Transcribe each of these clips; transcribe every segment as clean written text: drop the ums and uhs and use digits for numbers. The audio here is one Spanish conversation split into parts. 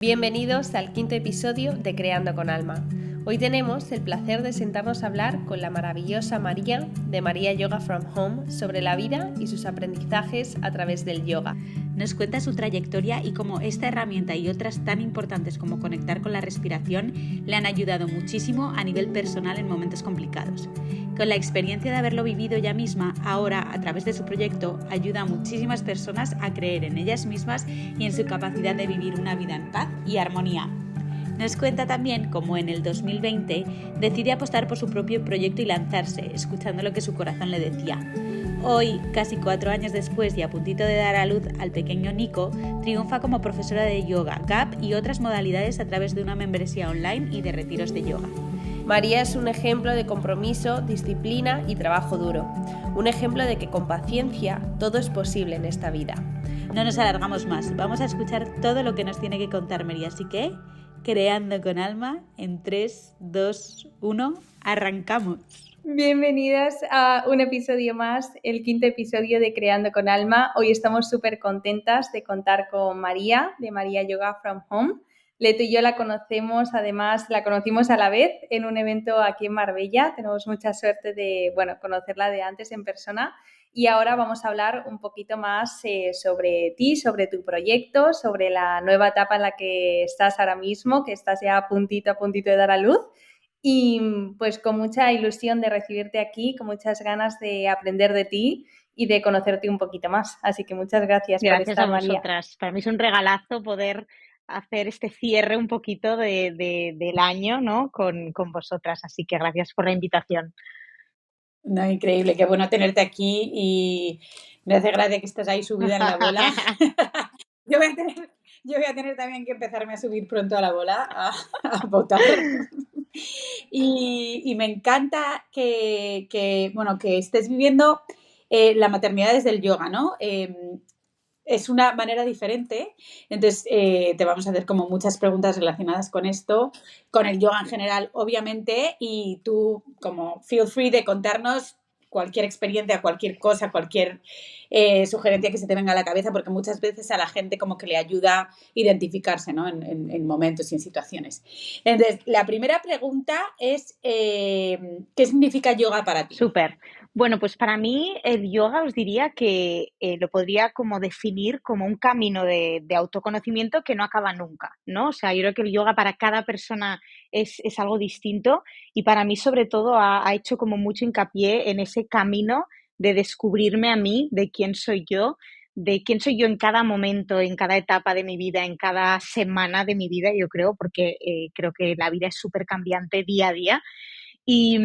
Bienvenidos al quinto episodio de Creando con Alma. Hoy tenemos el placer de sentarnos a hablar con la maravillosa María de María Yoga from Home sobre la vida y sus aprendizajes a través del yoga. Nos cuenta su trayectoria y cómo esta herramienta y otras tan importantes como conectar con la respiración le han ayudado muchísimo a nivel personal en momentos complicados. Con la experiencia de haberlo vivido ella misma, ahora a través de su proyecto ayuda a muchísimas personas a creer en ellas mismas y en su capacidad de vivir una vida en paz y armonía. Nos cuenta también cómo en el 2020 decide apostar por su propio proyecto y lanzarse, escuchando lo que su corazón le decía. Hoy, casi 4 años después y a puntito de dar a luz al pequeño Nico, triunfa como profesora de yoga, GAP y otras modalidades a través de una membresía online y de retiros de yoga. María es un ejemplo de compromiso, disciplina y trabajo duro. Un ejemplo de que con paciencia todo es posible en esta vida. No nos alargamos más, vamos a escuchar todo lo que nos tiene que contar María, así que, creando con alma, en 3, 2, 1, arrancamos. Bienvenidas a un episodio más, el quinto episodio de Creando con Alma. Hoy estamos súper contentas de contar con María, de María Yoga from Home. Leto y yo la conocemos, además la conocimos a la vez en un evento aquí en Marbella. Tenemos mucha suerte de conocerla de antes en persona. Y ahora vamos a hablar un poquito más sobre ti, sobre tu proyecto, sobre la nueva etapa en la que estás ahora mismo, que estás ya a puntito de dar a luz. Y pues con mucha ilusión de recibirte aquí, con muchas ganas de aprender de ti y de conocerte un poquito más. Así que muchas gracias por estar, a María. vosotras. Para mí es un regalazo poder hacer este cierre un poquito del año, ¿no? con vosotras. Así que gracias por la invitación. No, increíble, qué bueno tenerte aquí y me hace gracia que estés ahí subida en la bola. Yo voy a tener también que empezarme a subir pronto a la bola a votar. Y me encanta que estés viviendo la maternidad desde el yoga, ¿no? Es una manera diferente, entonces te vamos a hacer como muchas preguntas relacionadas con esto, con el yoga en general, obviamente, y tú como feel free de contarnos cualquier experiencia, cualquier cosa, cualquier sugerencia que se te venga a la cabeza, porque muchas veces a la gente como que le ayuda a identificarse, ¿no? en momentos y en situaciones. Entonces, la primera pregunta es, ¿qué significa yoga para ti? Súper. Bueno, pues para mí el yoga os diría que lo podría como definir como un camino de autoconocimiento que no acaba nunca, ¿no? O sea, yo creo que el yoga para cada persona es algo distinto y para mí sobre todo ha hecho como mucho hincapié en ese camino de descubrirme a mí, de quién soy yo en cada momento, en cada etapa de mi vida, en cada semana de mi vida, yo creo, porque creo que la vida es súper cambiante día a día. Y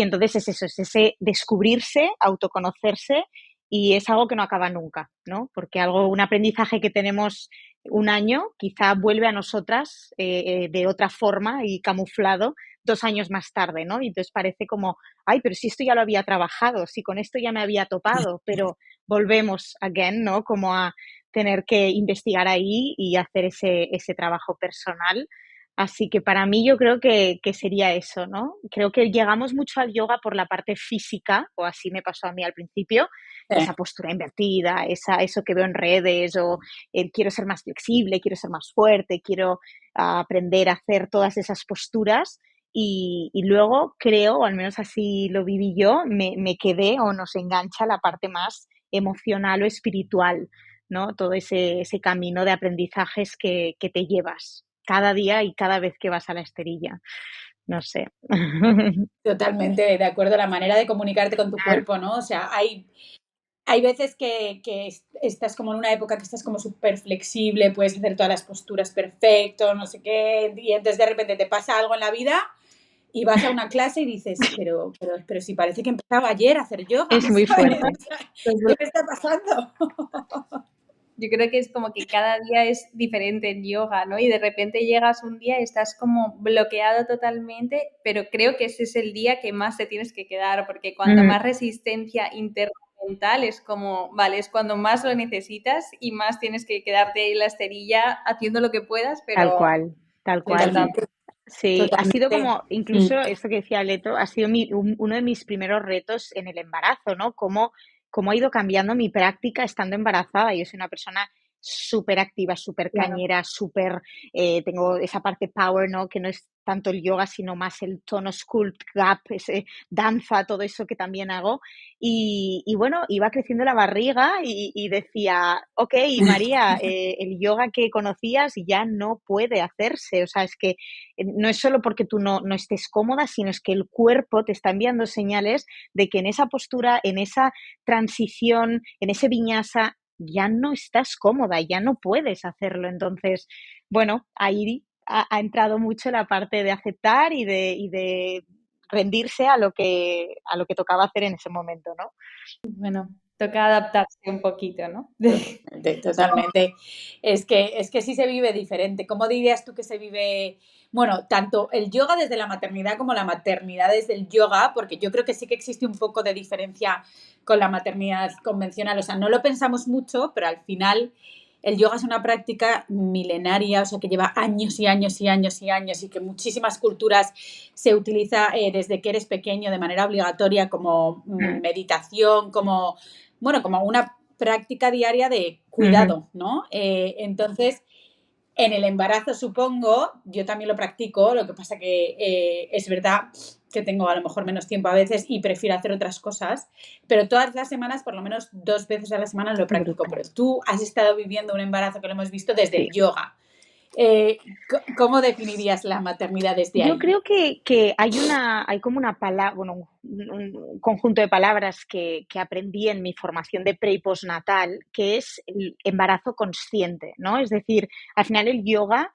entonces es eso, es ese descubrirse, autoconocerse y es algo que no acaba nunca, ¿no? Porque un aprendizaje que tenemos un año quizá vuelve a nosotras de otra forma y camuflado 2 años más tarde, ¿no? Y entonces parece como, ay, pero si esto ya lo había trabajado, si con esto ya me había topado, pero volvemos again, ¿no? Como a tener que investigar ahí y hacer ese trabajo personal. Así que para mí yo creo que sería eso, ¿no? Creo que llegamos mucho al yoga por la parte física, o así me pasó a mí al principio, esa postura invertida, eso que veo en redes, o quiero ser más flexible, quiero ser más fuerte, quiero aprender a hacer todas esas posturas. Y luego creo, o al menos así lo viví yo, me quedé o nos engancha la parte más emocional o espiritual, ¿no? Todo ese camino de aprendizajes que te llevas cada día y cada vez que vas a la esterilla. No sé. Totalmente de acuerdo, la manera de comunicarte con tu cuerpo, ¿no? O sea, hay veces que estás como en una época que estás como súper flexible, puedes hacer todas las posturas perfecto, no sé qué, y entonces de repente te pasa algo en la vida y vas a una clase y dices, pero si parece que empezaba ayer a hacer yoga. Es muy fuerte. ¿Qué me está pasando? Yo creo que es como que cada día es diferente en yoga, ¿no? Y de repente llegas un día y estás como bloqueado totalmente, pero creo que ese es el día que más te tienes que quedar, porque cuanto más resistencia interna mental es como, vale, es cuando más lo necesitas y más tienes que quedarte ahí en la esterilla haciendo lo que puedas, pero Tal cual. Totalmente. Sí, ha Totalmente. sido como, incluso esto que decía Leto, ha sido uno de mis primeros retos en el embarazo, ¿no? Cómo ha ido cambiando mi práctica estando embarazada. Yo soy una persona súper activa, súper Claro. cañera, súper, tengo esa parte power, ¿no? Que no es tanto el yoga, sino más el tono sculpt, gap, ese danza, todo eso que también hago. Y bueno, iba creciendo la barriga y decía, ok, María, el yoga que conocías ya no puede hacerse. O sea, es que no es solo porque tú no estés cómoda, sino es que el cuerpo te está enviando señales de que en esa postura, en esa transición, en ese viñasa, ya no estás cómoda, ya no puedes hacerlo. Entonces, bueno, ahí ha entrado mucho la parte de aceptar y de rendirse a lo que tocaba hacer en ese momento, ¿no? Bueno, toca adaptarse un poquito, ¿no? Totalmente. Es que sí se vive diferente. ¿Cómo dirías tú que se vive, bueno, tanto el yoga desde la maternidad como la maternidad desde el yoga? Porque yo creo que sí que existe un poco de diferencia con la maternidad convencional. O sea, no lo pensamos mucho, pero al final el yoga es una práctica milenaria, o sea, que lleva años y años y años y años y que en muchísimas culturas se utiliza desde que eres pequeño de manera obligatoria como meditación, como, bueno, como una práctica diaria de cuidado, ¿no? Entonces, en el embarazo, supongo, yo también lo practico, lo que pasa que es verdad que tengo a lo mejor menos tiempo a veces y prefiero hacer otras cosas, pero todas las semanas, por lo menos 2 veces a la semana lo practico. Pero tú has estado viviendo un embarazo que lo hemos visto desde Sí. el yoga. ¿Cómo definirías la maternidad desde Yo ahí? creo que hay como una palabra, bueno, un conjunto de palabras que aprendí en mi formación de pre y postnatal, que es el embarazo consciente, ¿no? Es decir, al final el yoga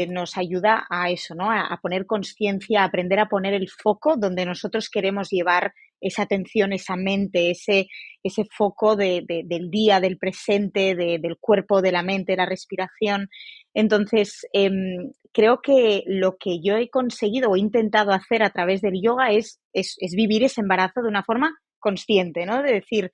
nos ayuda a eso, ¿no? A poner conciencia, a aprender a poner el foco donde nosotros queremos llevar esa atención, esa mente, ese foco del día, del presente, del cuerpo, de la mente, la respiración. Entonces, creo que lo que yo he conseguido o he intentado hacer a través del yoga es vivir ese embarazo de una forma consciente, ¿no? De decir,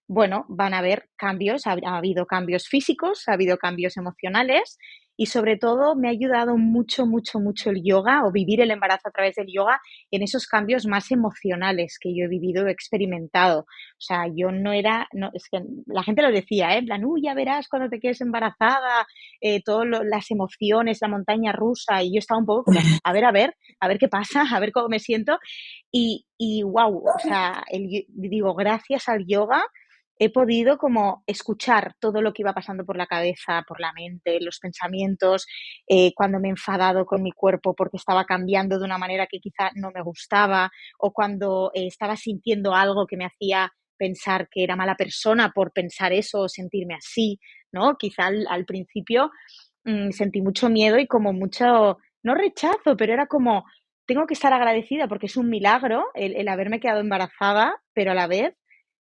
bueno, van a haber cambios, ha habido cambios físicos, ha habido cambios emocionales y sobre todo me ha ayudado mucho, mucho, mucho el yoga o vivir el embarazo a través del yoga en esos cambios más emocionales que yo he vivido, he experimentado. O sea, yo no era, no, es que la gente lo decía, en plan, uy, ya verás cuando te quedes embarazada, todas las emociones, la montaña rusa, y yo estaba un poco como, a ver qué pasa, a ver cómo me siento. Y wow, o sea, digo, gracias al yoga he podido como escuchar todo lo que iba pasando por la cabeza, por la mente, los pensamientos, cuando me he enfadado con mi cuerpo porque estaba cambiando de una manera que quizá no me gustaba, o cuando estaba sintiendo algo que me hacía pensar que era mala persona por pensar eso o sentirme así, ¿no? Quizá al principio sentí mucho miedo y como mucho, no rechazo, pero era como, tengo que estar agradecida porque es un milagro el haberme quedado embarazada, pero a la vez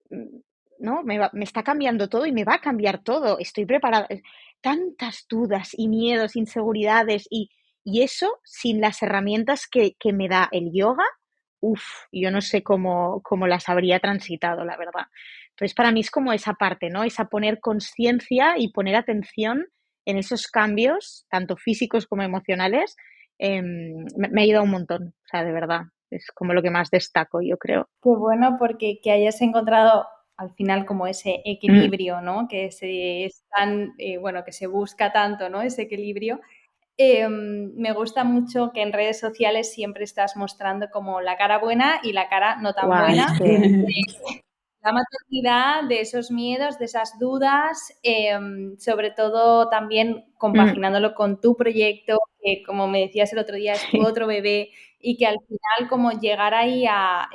mm, ¿no? Me está cambiando todo y me va a cambiar todo. Estoy preparada. Tantas dudas y miedos, inseguridades y eso sin las herramientas que me da el yoga, uff, yo no sé cómo las habría transitado, la verdad. Entonces, para mí es como esa parte, ¿no? Esa poner conciencia y poner atención en esos cambios, tanto físicos como emocionales, me ha ayudado un montón, o sea, de verdad. Es como lo que más destaco, yo creo. Qué bueno porque que hayas encontrado al final como ese equilibrio, ¿no? Que es tan, bueno, que se busca tanto, ¿no? Ese equilibrio. Me gusta mucho que en redes sociales siempre estás mostrando como la cara buena y la cara no tan Guau, buena. es que La maternidad, de esos miedos, de esas dudas, sobre todo también compaginándolo con tu proyecto, que como me decías el otro día es tu sí. otro bebé y que al final como llegar ahí a,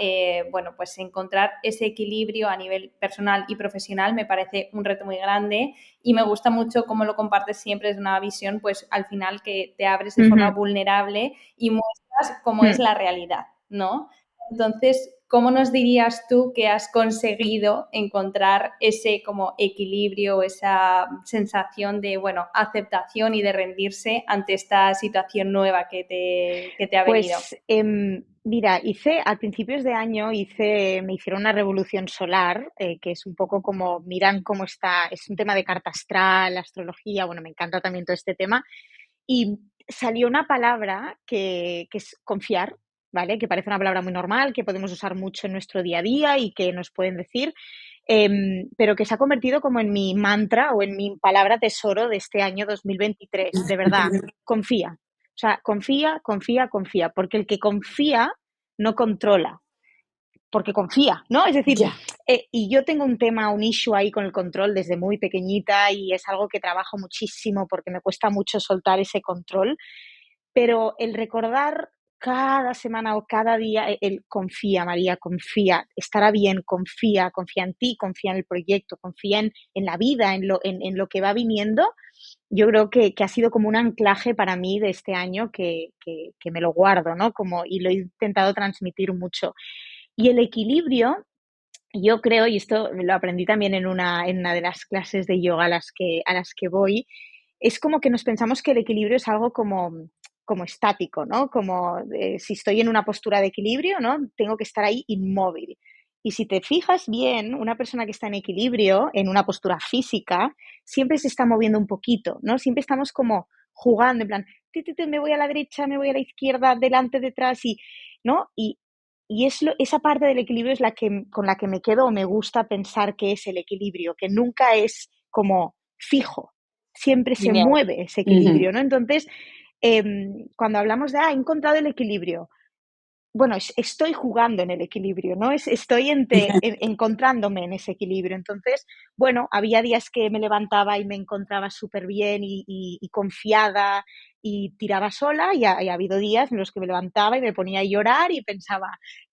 bueno, pues encontrar ese equilibrio a nivel personal y profesional me parece un reto muy grande y me gusta mucho cómo lo compartes siempre desde una visión, pues al final que te abres de forma vulnerable y muestras cómo es la realidad, ¿no? Entonces, ¿cómo nos dirías tú que has conseguido encontrar ese como equilibrio, esa sensación de, bueno, aceptación y de rendirse ante esta situación nueva que te ha venido? Pues mira, al principios de año me hicieron una revolución solar, que es un poco como, miran cómo está, es un tema de carta astral, astrología, bueno, me encanta también todo este tema, y salió una palabra que es confiar, ¿vale? Que parece una palabra muy normal, que podemos usar mucho en nuestro día a día y que nos pueden decir. pero que se ha convertido como en mi mantra o en mi palabra tesoro de este año 2023. De verdad, confía. O sea, confía, confía, confía, porque el que confía no controla, porque confía, ¿no? Es decir, Ya. y yo tengo un issue ahí con el control desde muy pequeñita y es algo que trabajo muchísimo porque me cuesta mucho soltar ese control, pero el recordar cada semana o cada día, el confía, María, confía, estará bien, confía, confía en ti, confía en el proyecto, confía en la vida, en lo que va viniendo. Yo creo que ha sido como un anclaje para mí de este año que me lo guardo, ¿no? Como, y lo he intentado transmitir mucho. Y el equilibrio, yo creo, y esto lo aprendí también en una de las clases de yoga a las que voy, es como que nos pensamos que el equilibrio es algo como estático, ¿no? Como si estoy en una postura de equilibrio, ¿no? Tengo que estar ahí inmóvil. Y si te fijas bien, una persona que está en equilibrio, en una postura física, siempre se está moviendo un poquito, ¿no? Siempre estamos como jugando, en plan, me voy a la derecha, me voy a la izquierda, delante, detrás, ¿no? Y esa parte del equilibrio es con la que me quedo o me gusta pensar que es el equilibrio, que nunca es como fijo, siempre se Genial. mueve ese equilibrio, ¿no? Entonces, cuando hablamos de, he encontrado el equilibrio, bueno, estoy jugando en el equilibrio, ¿no? Estoy encontrándome en ese equilibrio. Entonces, bueno, había días que me levantaba y me encontraba súper bien y confiada y tiraba sola y ha habido días en los que me levantaba y me ponía a llorar y pensaba,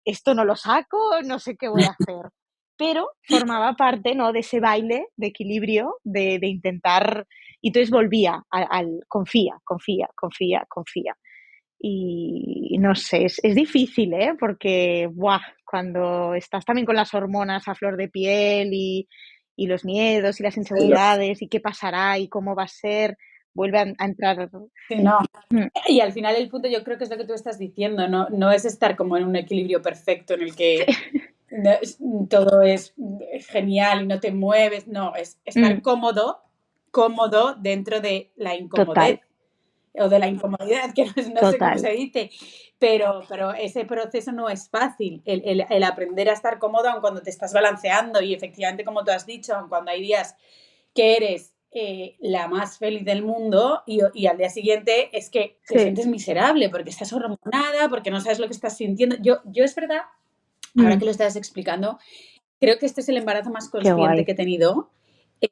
esto no lo saco, no sé qué voy a hacer. Pero formaba parte, ¿no?, de ese baile de equilibrio, de intentar, y entonces volvía al confía, confía, confía, confía. Y no sé, es difícil, ¿eh? Porque, ¡buah! Cuando estás también con las hormonas a flor de piel y los miedos y las inseguridades y qué pasará y cómo va a ser, vuelve a entrar. Sí, no. Mm, Y al final el punto yo creo que es lo que tú estás diciendo, no, no es estar como en un equilibrio perfecto en el que todo es genial y no te mueves, no, es estar mm, cómodo dentro de la total, incomodez o de la incomodidad, que no sé cómo total. se dice, pero ese proceso no es fácil, el aprender a estar cómodo aun cuando te estás balanceando y efectivamente, como tú has dicho, aun cuando hay días que eres la más feliz del mundo y al día siguiente es que te Sí. sientes miserable porque estás hormonada, porque no sabes lo que estás sintiendo. Yo es verdad, ahora Mm, que lo estás explicando, creo que este es el embarazo más qué consciente guay. que he tenido.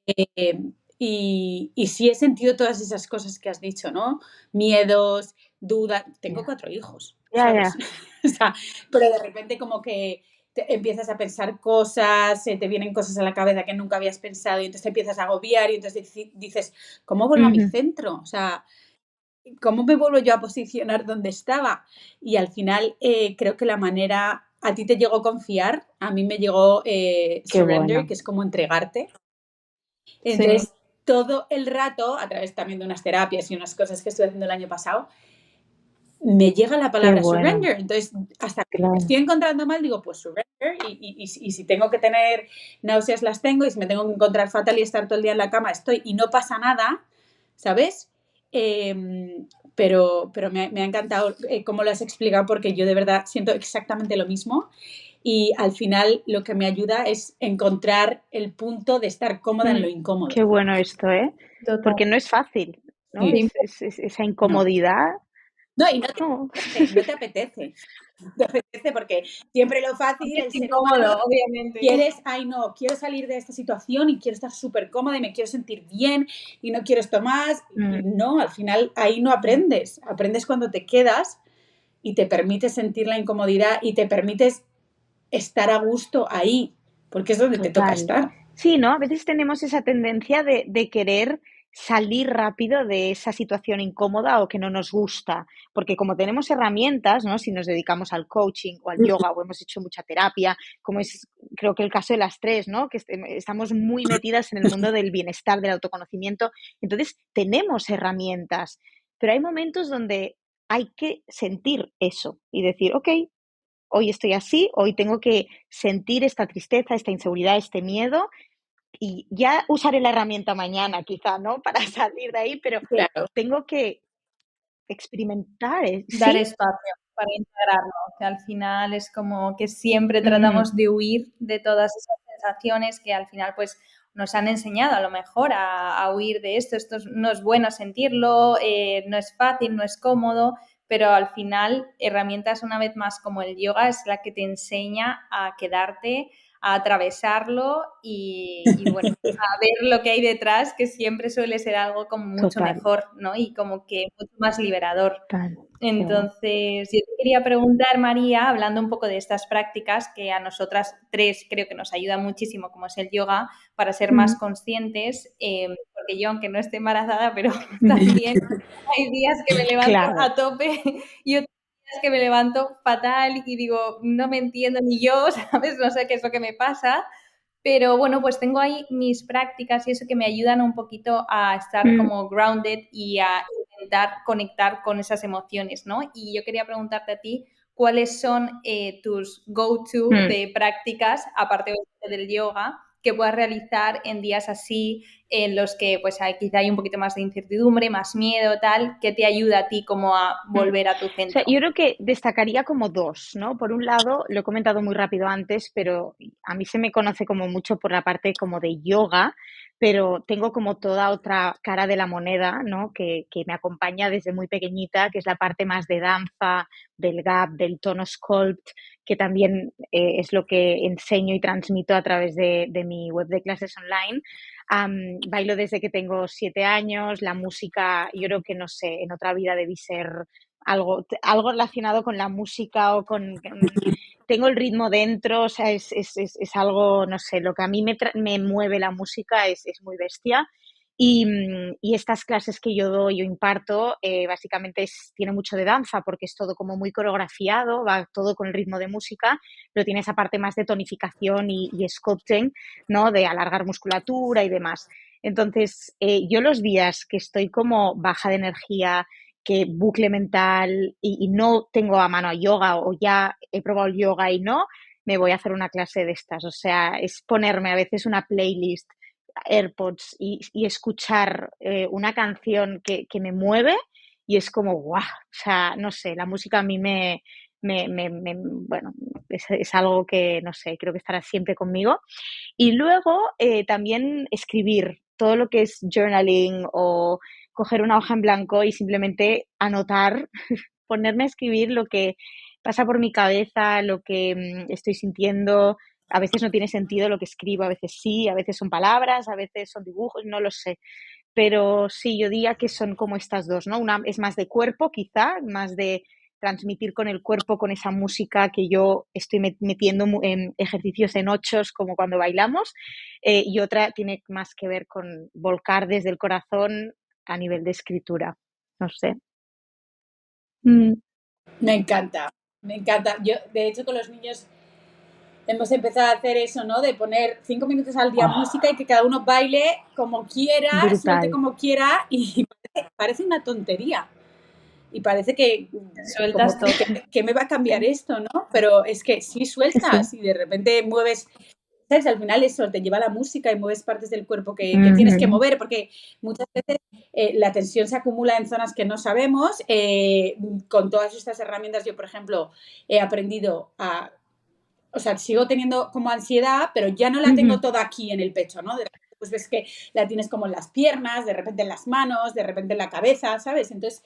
eh, y sí he sentido todas esas cosas que has dicho, ¿no? Miedos, dudas. Tengo Ya, 4 hijos, ya, ¿sabes? ya. O sea, pero de repente como que empiezas a pensar cosas, te vienen cosas a la cabeza que nunca habías pensado y entonces te empiezas a agobiar y entonces dices, ¿cómo vuelvo a mi Ujú, centro? O sea, ¿cómo me vuelvo yo a posicionar donde estaba? Y al final creo que la manera, a ti te llegó confiar, a mí me llegó qué surrender, bueno. que es como entregarte. Sí, Entonces, todo el rato, a través también de unas terapias y unas cosas que estuve haciendo el año pasado, me llega la Qué palabra bueno. surrender. Entonces, hasta que me Claro. estoy encontrando mal, digo, pues surrender. Y si tengo que tener náuseas, las tengo. Y si me tengo que encontrar fatal y estar todo el día en la cama, estoy. Y no pasa nada, ¿sabes? Pero me ha encantado cómo lo has explicado, porque yo de verdad siento exactamente lo mismo. Y al final lo que me ayuda es encontrar el punto de estar cómoda en Mm, lo incómodo. qué bueno esto, ¿eh? total. Porque no es fácil, ¿no? Sí. Sí, Esa No. incomodidad. No, y no te No. apetece, no te apetece. No te apetece porque siempre lo fácil, porque es el ser humano, incómodo, obviamente. quieres, ay no, quiero salir de esta situación y quiero estar súper cómoda y me quiero sentir bien y no quiero esto más. Y Mm, no, al final ahí no aprendes. Aprendes cuando te quedas y te permites sentir la incomodidad y te permites estar a gusto ahí, porque es donde te toca total. estar. Sí, ¿no? A veces tenemos esa tendencia de querer salir rápido de esa situación incómoda o que no nos gusta, porque como tenemos herramientas, ¿no? Si nos dedicamos al coaching o al yoga o hemos hecho mucha terapia, como es creo que el caso de las tres, ¿no? Que estamos muy metidas en el mundo del bienestar, del autoconocimiento, entonces tenemos herramientas, pero hay momentos donde hay que sentir eso y decir, ok, hoy estoy así, hoy tengo que sentir esta tristeza, esta inseguridad, este miedo y ya usaré la herramienta mañana quizá, ¿no? Para salir de ahí, pero Claro. tengo que experimentar, Dar ¿sí? espacio para integrarlo, que al final es como que siempre Mm, tratamos de huir de todas esas conversaciones que al final pues nos han enseñado a lo mejor a huir de esto. Esto no es bueno sentirlo, no es fácil, no es cómodo, pero al final herramientas una vez más como el yoga es la que te enseña a quedarte, a atravesarlo y bueno, a ver lo que hay detrás, que siempre suele ser algo como mucho Total. mejor, ¿no? Y como que mucho más liberador. Total. Entonces, yo te quería preguntar, María, hablando un poco de estas prácticas que a nosotras tres creo que nos ayuda muchísimo, como es el yoga, para ser más conscientes, porque yo, aunque no esté embarazada, pero también hay días que me levanto Claro. a tope y otros días que me levanto fatal y digo, no me entiendo ni yo, ¿sabes? No sé qué es lo que me pasa. Pero bueno, pues tengo ahí mis prácticas y eso que me ayudan un poquito a estar como grounded y a intentar conectar con esas emociones, ¿no? Y yo quería preguntarte a ti, ¿cuáles son tus go-to de prácticas, aparte del yoga, que puedas realizar en días así, en los que pues quizá hay un poquito más de incertidumbre, más miedo, tal, que te ayuda a ti como a volver a tu O sea, centro? yo creo que destacaría como dos, ¿no? Por un lado, lo he comentado muy rápido antes, pero a mí se me conoce como mucho por la parte como de yoga, pero tengo como toda otra cara de la moneda, ¿no? Que me acompaña desde muy pequeñita, que es la parte más de danza, del gap, del tono sculpt, que también es lo que enseño y transmito a través de mi web de clases online. Bailo desde que tengo 7 años, la música, yo creo que no sé, en otra vida debí ser algo relacionado con la música o tengo el ritmo dentro, o sea, es algo, no sé, lo que a mí me mueve la música es muy bestia. Y estas clases que yo doy, yo imparto, básicamente tiene mucho de danza porque es todo como muy coreografiado, va todo con el ritmo de música, pero tiene esa parte más de tonificación y sculpting, ¿no? De alargar musculatura y demás. Entonces, yo los días que estoy como baja de energía, que bucle mental y no tengo a mano a yoga o ya he probado el yoga y no, me voy a hacer una clase de estas. O sea, es ponerme a veces una playlist, AirPods y escuchar una canción que me mueve y es como, guau, o sea, no sé, la música a mí bueno, es algo que, no sé, creo que estará siempre conmigo. Y luego también escribir todo lo que es journaling o coger una hoja en blanco y simplemente anotar, ponerme a escribir lo que pasa por mi cabeza, lo que estoy sintiendo. A veces no tiene sentido lo que escribo, a veces sí, a veces son palabras, a veces son dibujos, no lo sé. Pero sí, yo diría que son como estas dos, ¿no? Una es más de cuerpo, quizá, más de transmitir con el cuerpo, con esa música que yo estoy metiendo en ejercicios en ochos, como cuando bailamos, y otra tiene más que ver con volcar desde el corazón a nivel de escritura. No sé. Me encanta, me encanta. Yo, de hecho, con los niños hemos empezado a hacer eso, ¿no? De poner 5 minutos al día música y que cada uno baile como quiera, suelte Brutal. como quiera y parece una tontería. Y parece que, Sueltas todo. que me va a cambiar esto, ¿no? Pero es que sí sueltas y de repente mueves, ¿sabes? Al final eso te lleva la música y mueves partes del cuerpo que tienes que mover, porque muchas veces la tensión se acumula en zonas que no sabemos. Con todas estas herramientas yo, por ejemplo, he aprendido a... O sea, sigo teniendo como ansiedad, pero ya no la tengo toda aquí en el pecho, ¿no? De repente, pues ves que la tienes como en las piernas, de repente en las manos, de repente en la cabeza, ¿sabes? Entonces,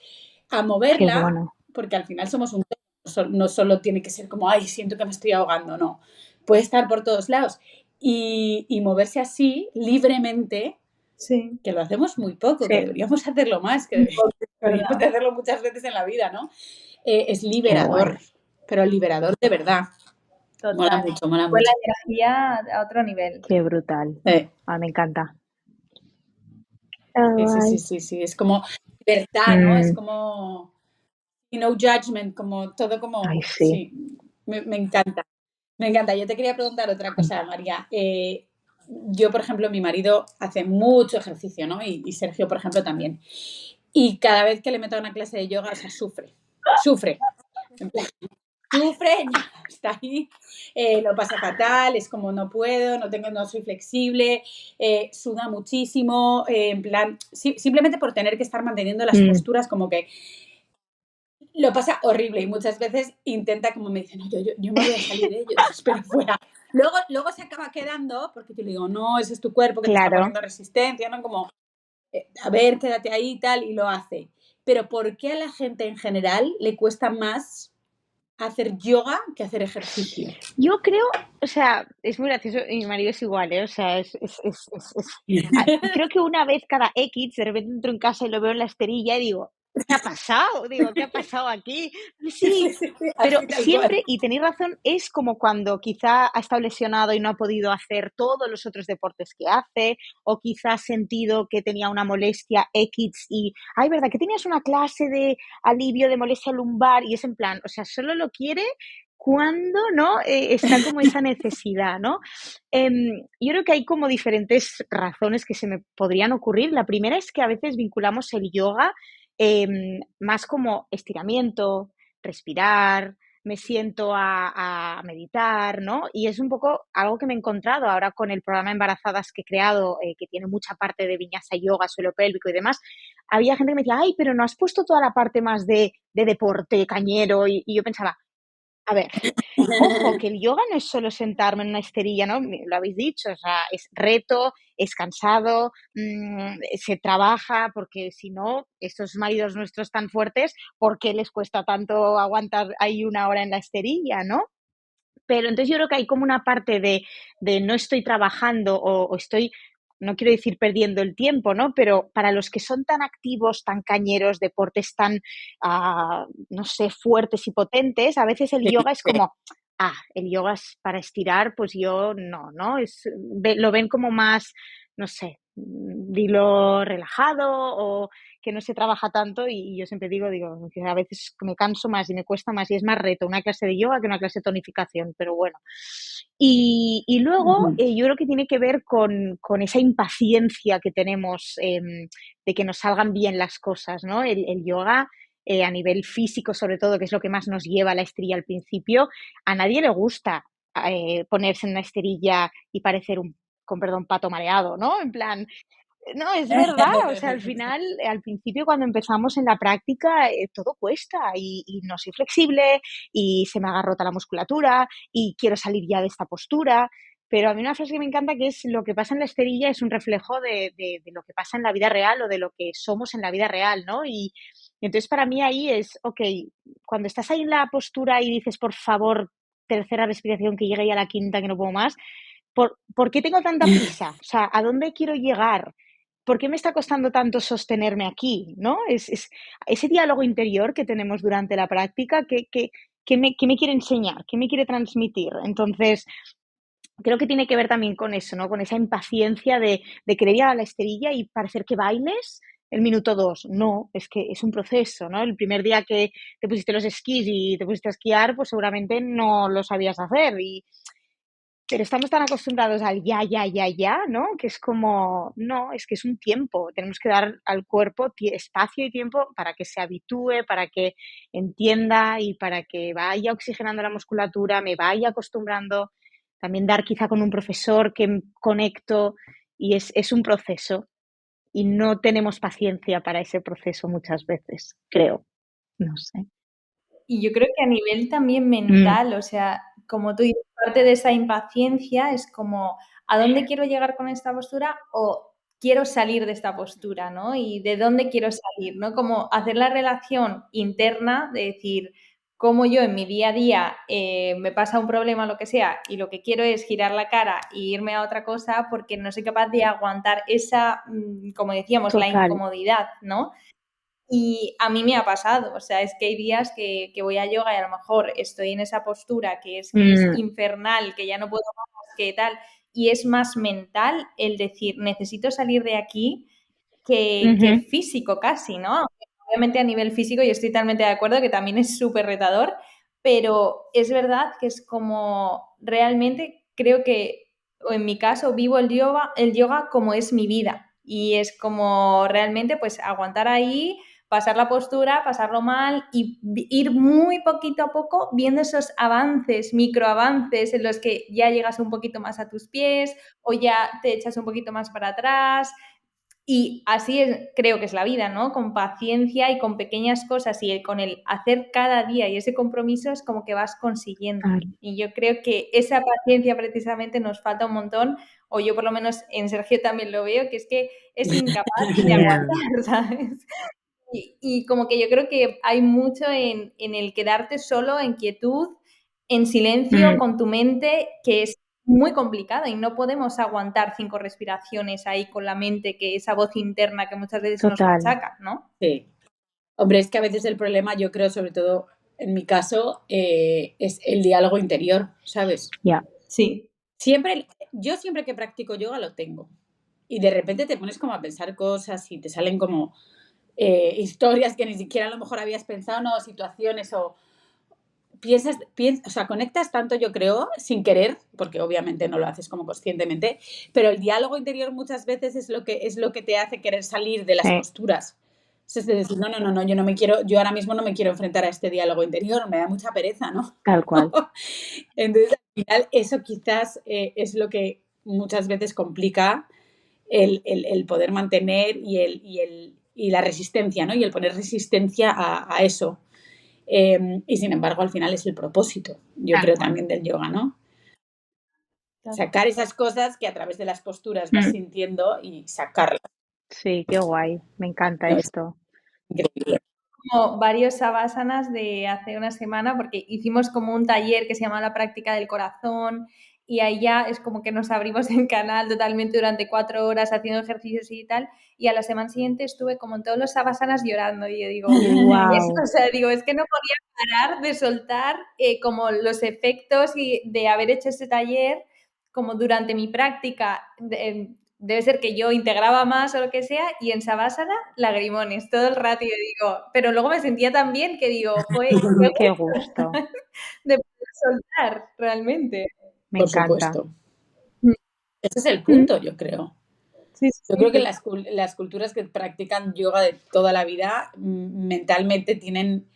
a moverla, Qué bueno. porque al final somos un todo, no solo tiene que ser como, ay, siento que me estoy ahogando, no. Puede estar por todos lados. Y moverse así, libremente, Sí. que lo hacemos muy poco, Sí. que deberíamos hacerlo más, que deberíamos de hacerlo muchas veces en la vida, ¿no? Es liberador, pero liberador de verdad. Total. Mola mucho, mola Fue mucho. la energía a otro nivel. Qué brutal. Sí. Me encanta. Sí. Es como libertad, ¿no? Es como no judgment, como todo como... Ay, sí. Sí, me encanta. Me encanta. Yo te quería preguntar otra cosa, María. Yo, por ejemplo, mi marido hace mucho ejercicio, ¿no? Y Sergio, por ejemplo, también. Y cada vez que le meto a una clase de yoga, o sea, sufre. Sufre, está ahí, lo pasa fatal, es como no puedo, no soy flexible, suda muchísimo, en plan, simplemente por tener que estar manteniendo las posturas, como que lo pasa horrible y muchas veces intenta, como me dice, no, yo me voy a salir de ello, espero fuera. Luego se acaba quedando, porque yo le digo, no, ese es tu cuerpo que te está Claro. poniendo resistencia, ¿no? Como, a ver, quédate ahí y tal, y lo hace. Pero ¿por qué a la gente en general le cuesta más hacer yoga que hacer ejercicio? Yo creo, o sea, es muy gracioso, y mi marido es igual, ¿eh? O sea, creo que una vez cada X, de repente entro en casa y lo veo en la esterilla y digo, ¿qué ha pasado? Digo, ¿qué ha pasado aquí? Sí, pero Así tal cual. siempre, y tenéis razón, es como cuando quizá ha estado lesionado y no ha podido hacer todos los otros deportes que hace, o quizá ha sentido que tenía una molestia X y, ay, ¿verdad? Que tenías una clase de alivio de molestia lumbar y es en plan, o sea, solo lo quiere cuando, ¿no? Está como esa necesidad, ¿no? Yo creo que hay como diferentes razones que se me podrían ocurrir. La primera es que a veces vinculamos el yoga más como estiramiento, respirar, me siento a meditar, ¿no? Y es un poco algo que me he encontrado ahora con el programa Embarazadas que he creado, que tiene mucha parte de vinyasa yoga, suelo pélvico y demás. Había gente que me decía, ay, pero no has puesto toda la parte más de deporte cañero. Y yo pensaba, a ver, ojo, que el yoga no es solo sentarme en una esterilla, ¿no? Lo habéis dicho, o sea, es reto, es cansado, se trabaja, porque si no, estos maridos nuestros tan fuertes, ¿por qué les cuesta tanto aguantar ahí una hora en la esterilla, no? Pero entonces yo creo que hay como una parte de no estoy trabajando o estoy, no quiero decir perdiendo el tiempo, ¿no? Pero para los que son tan activos, tan cañeros, deportes tan, no sé, fuertes y potentes, a veces el yoga es como, el yoga es para estirar, pues yo no, ¿no? Lo ven como más, no sé, dilo relajado o que no se trabaja tanto y yo siempre digo que a veces me canso más y me cuesta más y es más reto una clase de yoga que una clase de tonificación, pero bueno. Y luego yo creo que tiene que ver con esa impaciencia que tenemos de que nos salgan bien las cosas, ¿no? El yoga a nivel físico sobre todo, que es lo que más nos lleva a la esterilla al principio, a nadie le gusta ponerse en una esterilla y parecer con perdón, pato mareado, ¿no? En plan, no, es verdad, o sea, al final, al principio cuando empezamos en la práctica, todo cuesta y no soy flexible y se me agarrota la musculatura y quiero salir ya de esta postura. Pero a mí una frase que me encanta que es lo que pasa en la esterilla es un reflejo de lo que pasa en la vida real o de lo que somos en la vida real, ¿no? Y entonces para mí ahí es, ok, cuando estás ahí en la postura y dices, por favor, tercera respiración que llegue ya a la quinta, que no puedo más, ¿por qué tengo tanta prisa? O sea, ¿a dónde quiero llegar? ¿Por qué me está costando tanto sostenerme aquí? ¿No? Es ese diálogo interior que tenemos durante la práctica, ¿qué me quiere enseñar? ¿Qué me quiere transmitir? Entonces, creo que tiene que ver también con eso, ¿no? Con esa impaciencia de querer ir a la esterilla y parecer que bailes el minuto 2. No, es que es un proceso, ¿no? El primer día que te pusiste los esquís y te pusiste a esquiar, pues seguramente no lo sabías hacer pero estamos tan acostumbrados al ya, ya, ya, ya, ¿no? Que es como, no, es que es un tiempo. Tenemos que dar al cuerpo espacio y tiempo para que se habitúe, para que entienda y para que vaya oxigenando la musculatura, me vaya acostumbrando. También dar quizá con un profesor que conecto y es un proceso. Y no tenemos paciencia para ese proceso muchas veces, creo. No sé. Y yo creo que a nivel también Mm, mental, o sea, como tú dices, parte de esa impaciencia es como, ¿a dónde quiero llegar con esta postura? O quiero salir de esta postura, ¿no? Y de dónde quiero salir, ¿no? Como hacer la relación interna de decir, cómo yo en mi día a día me pasa un problema o lo que sea y lo que quiero es girar la cara e irme a otra cosa porque no soy capaz de aguantar esa, como decíamos, la total. incomodidad, ¿no? Y a mí me ha pasado, o sea, es que hay días que voy a yoga y a lo mejor estoy en esa postura que es Mm, infernal, que ya no puedo más, que tal, y es más mental el decir, necesito salir de aquí que ujú, físico casi, ¿no? Aunque obviamente a nivel físico yo estoy totalmente de acuerdo que también es súper retador, pero es verdad que es como realmente creo que, o en mi caso, vivo el yoga como es mi vida y es como realmente pues aguantar ahí, pasar la postura, pasarlo mal y ir muy poquito a poco viendo esos avances, microavances en los que ya llegas un poquito más a tus pies o ya te echas un poquito más para atrás Y así creo que es la vida, ¿no? Con paciencia y con pequeñas cosas y con el hacer cada día y ese compromiso es como que vas consiguiendo. Claro. Y yo creo que esa paciencia precisamente nos falta un montón, o yo por lo menos en Sergio también lo veo, que es incapaz de aguantar, ¿sabes? Y como que yo creo que hay mucho en el quedarte solo, en quietud, en silencio, con tu mente, que es muy complicado y no podemos aguantar 5 respiraciones ahí con la mente, que esa voz interna que muchas veces nos Total. machaca, ¿no? Sí. Hombre, es que a veces el problema, yo creo, sobre todo en mi caso, es el diálogo interior, ¿sabes? Ya. Sí. Yo siempre que practico yoga lo tengo. Y de repente te pones como a pensar cosas y te salen como historias que ni siquiera a lo mejor habías pensado, no, situaciones o o sea, conectas tanto, yo creo, sin querer, porque obviamente no lo haces como conscientemente, pero el diálogo interior muchas veces es lo que te hace querer salir de las Sí. posturas. Es decir, no, yo no me quiero, yo ahora mismo no me quiero enfrentar a este diálogo interior, me da mucha pereza, ¿no? Tal cual. Entonces, al final, eso quizás es lo que muchas veces complica el poder mantener y la resistencia, ¿no? Y el poner resistencia a eso. Y sin embargo, al final es el propósito, yo Tal creo cual. también del yoga, ¿no? Sacar esas cosas que a través de las posturas vas sintiendo y sacarlas. Sí, qué guay. Me encanta ¿No? Es esto. increíble. Como varios savasanas de hace una semana, porque hicimos como un taller que se llama La práctica del corazón, y ahí ya es como que nos abrimos en canal totalmente durante 4 horas haciendo ejercicios y tal, y a la semana siguiente estuve como en todos los savasanas llorando, y yo digo, Wow. es que no podía parar de soltar como los efectos y de haber hecho ese taller como durante mi práctica. Debe ser que yo integraba más o lo que sea, y en Savasana, lagrimones todo el rato. Y yo digo, pero luego me sentía tan bien que digo, joder, Qué gusto. de poder soltar realmente. Me Por encanta. supuesto. Ese es el punto, yo creo. Sí, Yo sí, creo que las culturas que practican yoga de toda la vida mentalmente tienen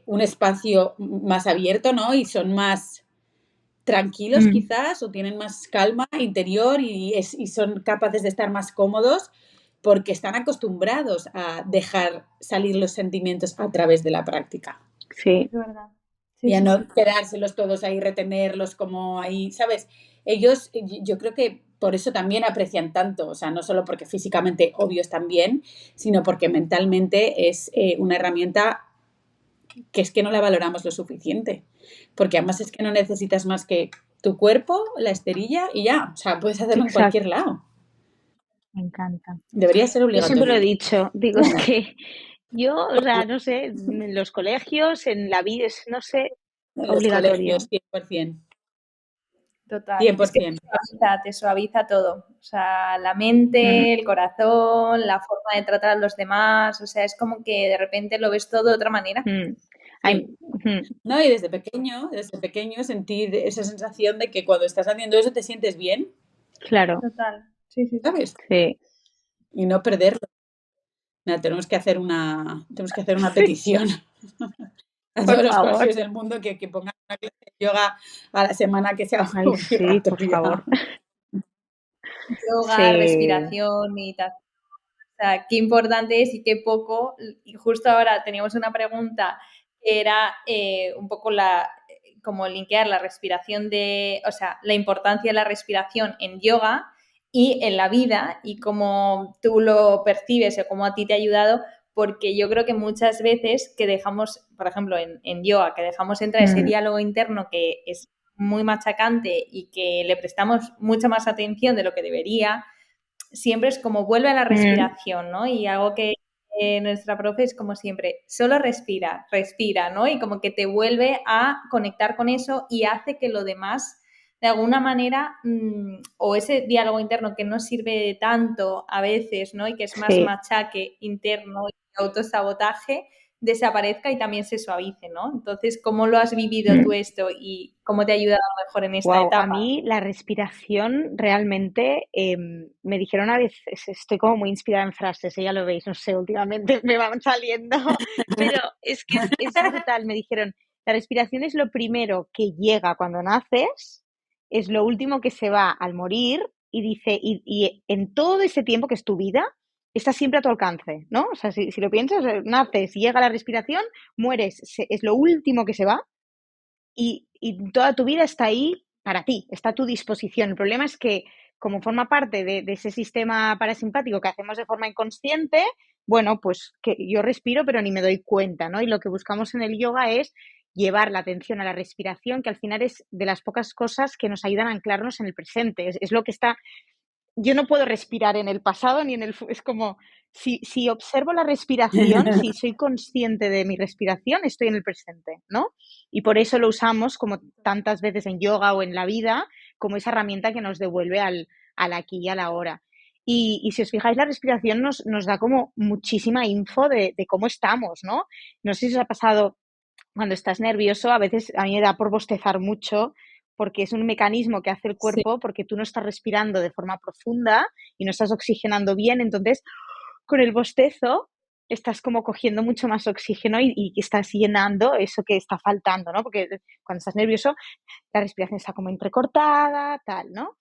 un espacio más abierto, ¿no? Y son más tranquilos quizás o tienen más calma interior y son capaces de estar más cómodos porque están acostumbrados a dejar salir los sentimientos a través de la práctica Sí. es verdad. y Sí, a sí, no sí. quedárselos todos ahí, retenerlos como ahí, ¿sabes? Ellos, yo creo que por eso también aprecian tanto, o sea, no solo porque físicamente obvio están bien, sino porque mentalmente es una herramienta que es que no la valoramos lo suficiente, porque además es que no necesitas más que tu cuerpo, la esterilla y ya, o sea, puedes hacerlo en Exacto. cualquier lado. Me encanta. Debería ser Yo siempre lo he obligatorio. dicho, digo, es que yo, o sea, no sé, en los colegios, en la vida, es, no sé, En los obligatorio. colegios, 100%. Total. Es que 100%. te suaviza todo. O sea, la mente, el corazón, la forma de tratar a los demás. O sea, es como que de repente lo ves todo de otra manera. Hay- Sí. No, y desde pequeño sentir esa sensación de que cuando estás haciendo eso te sientes bien, claro, Total. Sí, sí, sí. ¿sabes? sí. Y no perderlo. Nada, tenemos que hacer una petición a Por todos los favor. colegios del mundo que pongan una clase de yoga a la semana que sea Ay, sí, por obligatoria. favor. Yoga, Sí. respiración y tal. O sea, qué importante es y qué poco. Y justo ahora teníamos una pregunta que era un poco como linkear la respiración o sea, la importancia de la respiración en yoga y en la vida y cómo tú lo percibes o cómo a ti te ha ayudado, porque yo creo que muchas veces que dejamos, por ejemplo, en yoga, que dejamos entrar ese diálogo interno que es muy machacante y que le prestamos mucha más atención de lo que debería, siempre es como vuelve a la respiración, ¿no? Y algo que nuestra profe es como siempre, solo respira, respira, ¿no? Y como que te vuelve a conectar con eso y hace que lo demás, de alguna manera, o ese diálogo interno que no sirve tanto a veces, ¿no? Y que es más Sí. machaque interno y autosabotaje, desaparezca y también se suavice, ¿no? Entonces, ¿cómo lo has vivido tú esto y cómo te ha ayudado mejor en esta Wow, a etapa? mí la respiración realmente me dijeron a veces, estoy como muy inspirada en frases, ya lo veis, no sé, últimamente me van saliendo, pero es que es brutal. Me dijeron, la respiración es lo primero que llega cuando naces, es lo último que se va al morir y dice, y en todo ese tiempo que es tu vida, está siempre a tu alcance, ¿no? O sea, si lo piensas, naces, llega la respiración, mueres, es lo último que se va y toda tu vida está ahí para ti, está a tu disposición. El problema es que, como forma parte de ese sistema parasimpático que hacemos de forma inconsciente, bueno, pues que yo respiro pero ni me doy cuenta, ¿no? Y lo que buscamos en el yoga es llevar la atención a la respiración, que al final es de las pocas cosas que nos ayudan a anclarnos en el presente. Es lo que está. Yo no puedo respirar en el pasado ni en el es como si observo la respiración, si soy consciente de mi respiración, estoy en el presente, ¿no? Y por eso lo usamos como tantas veces en yoga o en la vida, como esa herramienta que nos devuelve al aquí y a la hora. Y si os fijáis, la respiración nos da como muchísima info de cómo estamos, ¿no? No sé si os ha pasado cuando estás nervioso, a veces a mí me da por bostezar mucho porque es un mecanismo que hace el Sí. cuerpo porque tú no estás respirando de forma profunda y no estás oxigenando bien, entonces con el bostezo estás como cogiendo mucho más oxígeno y estás llenando eso que está faltando, ¿no? Porque cuando estás nervioso la respiración está como entrecortada, tal, ¿no?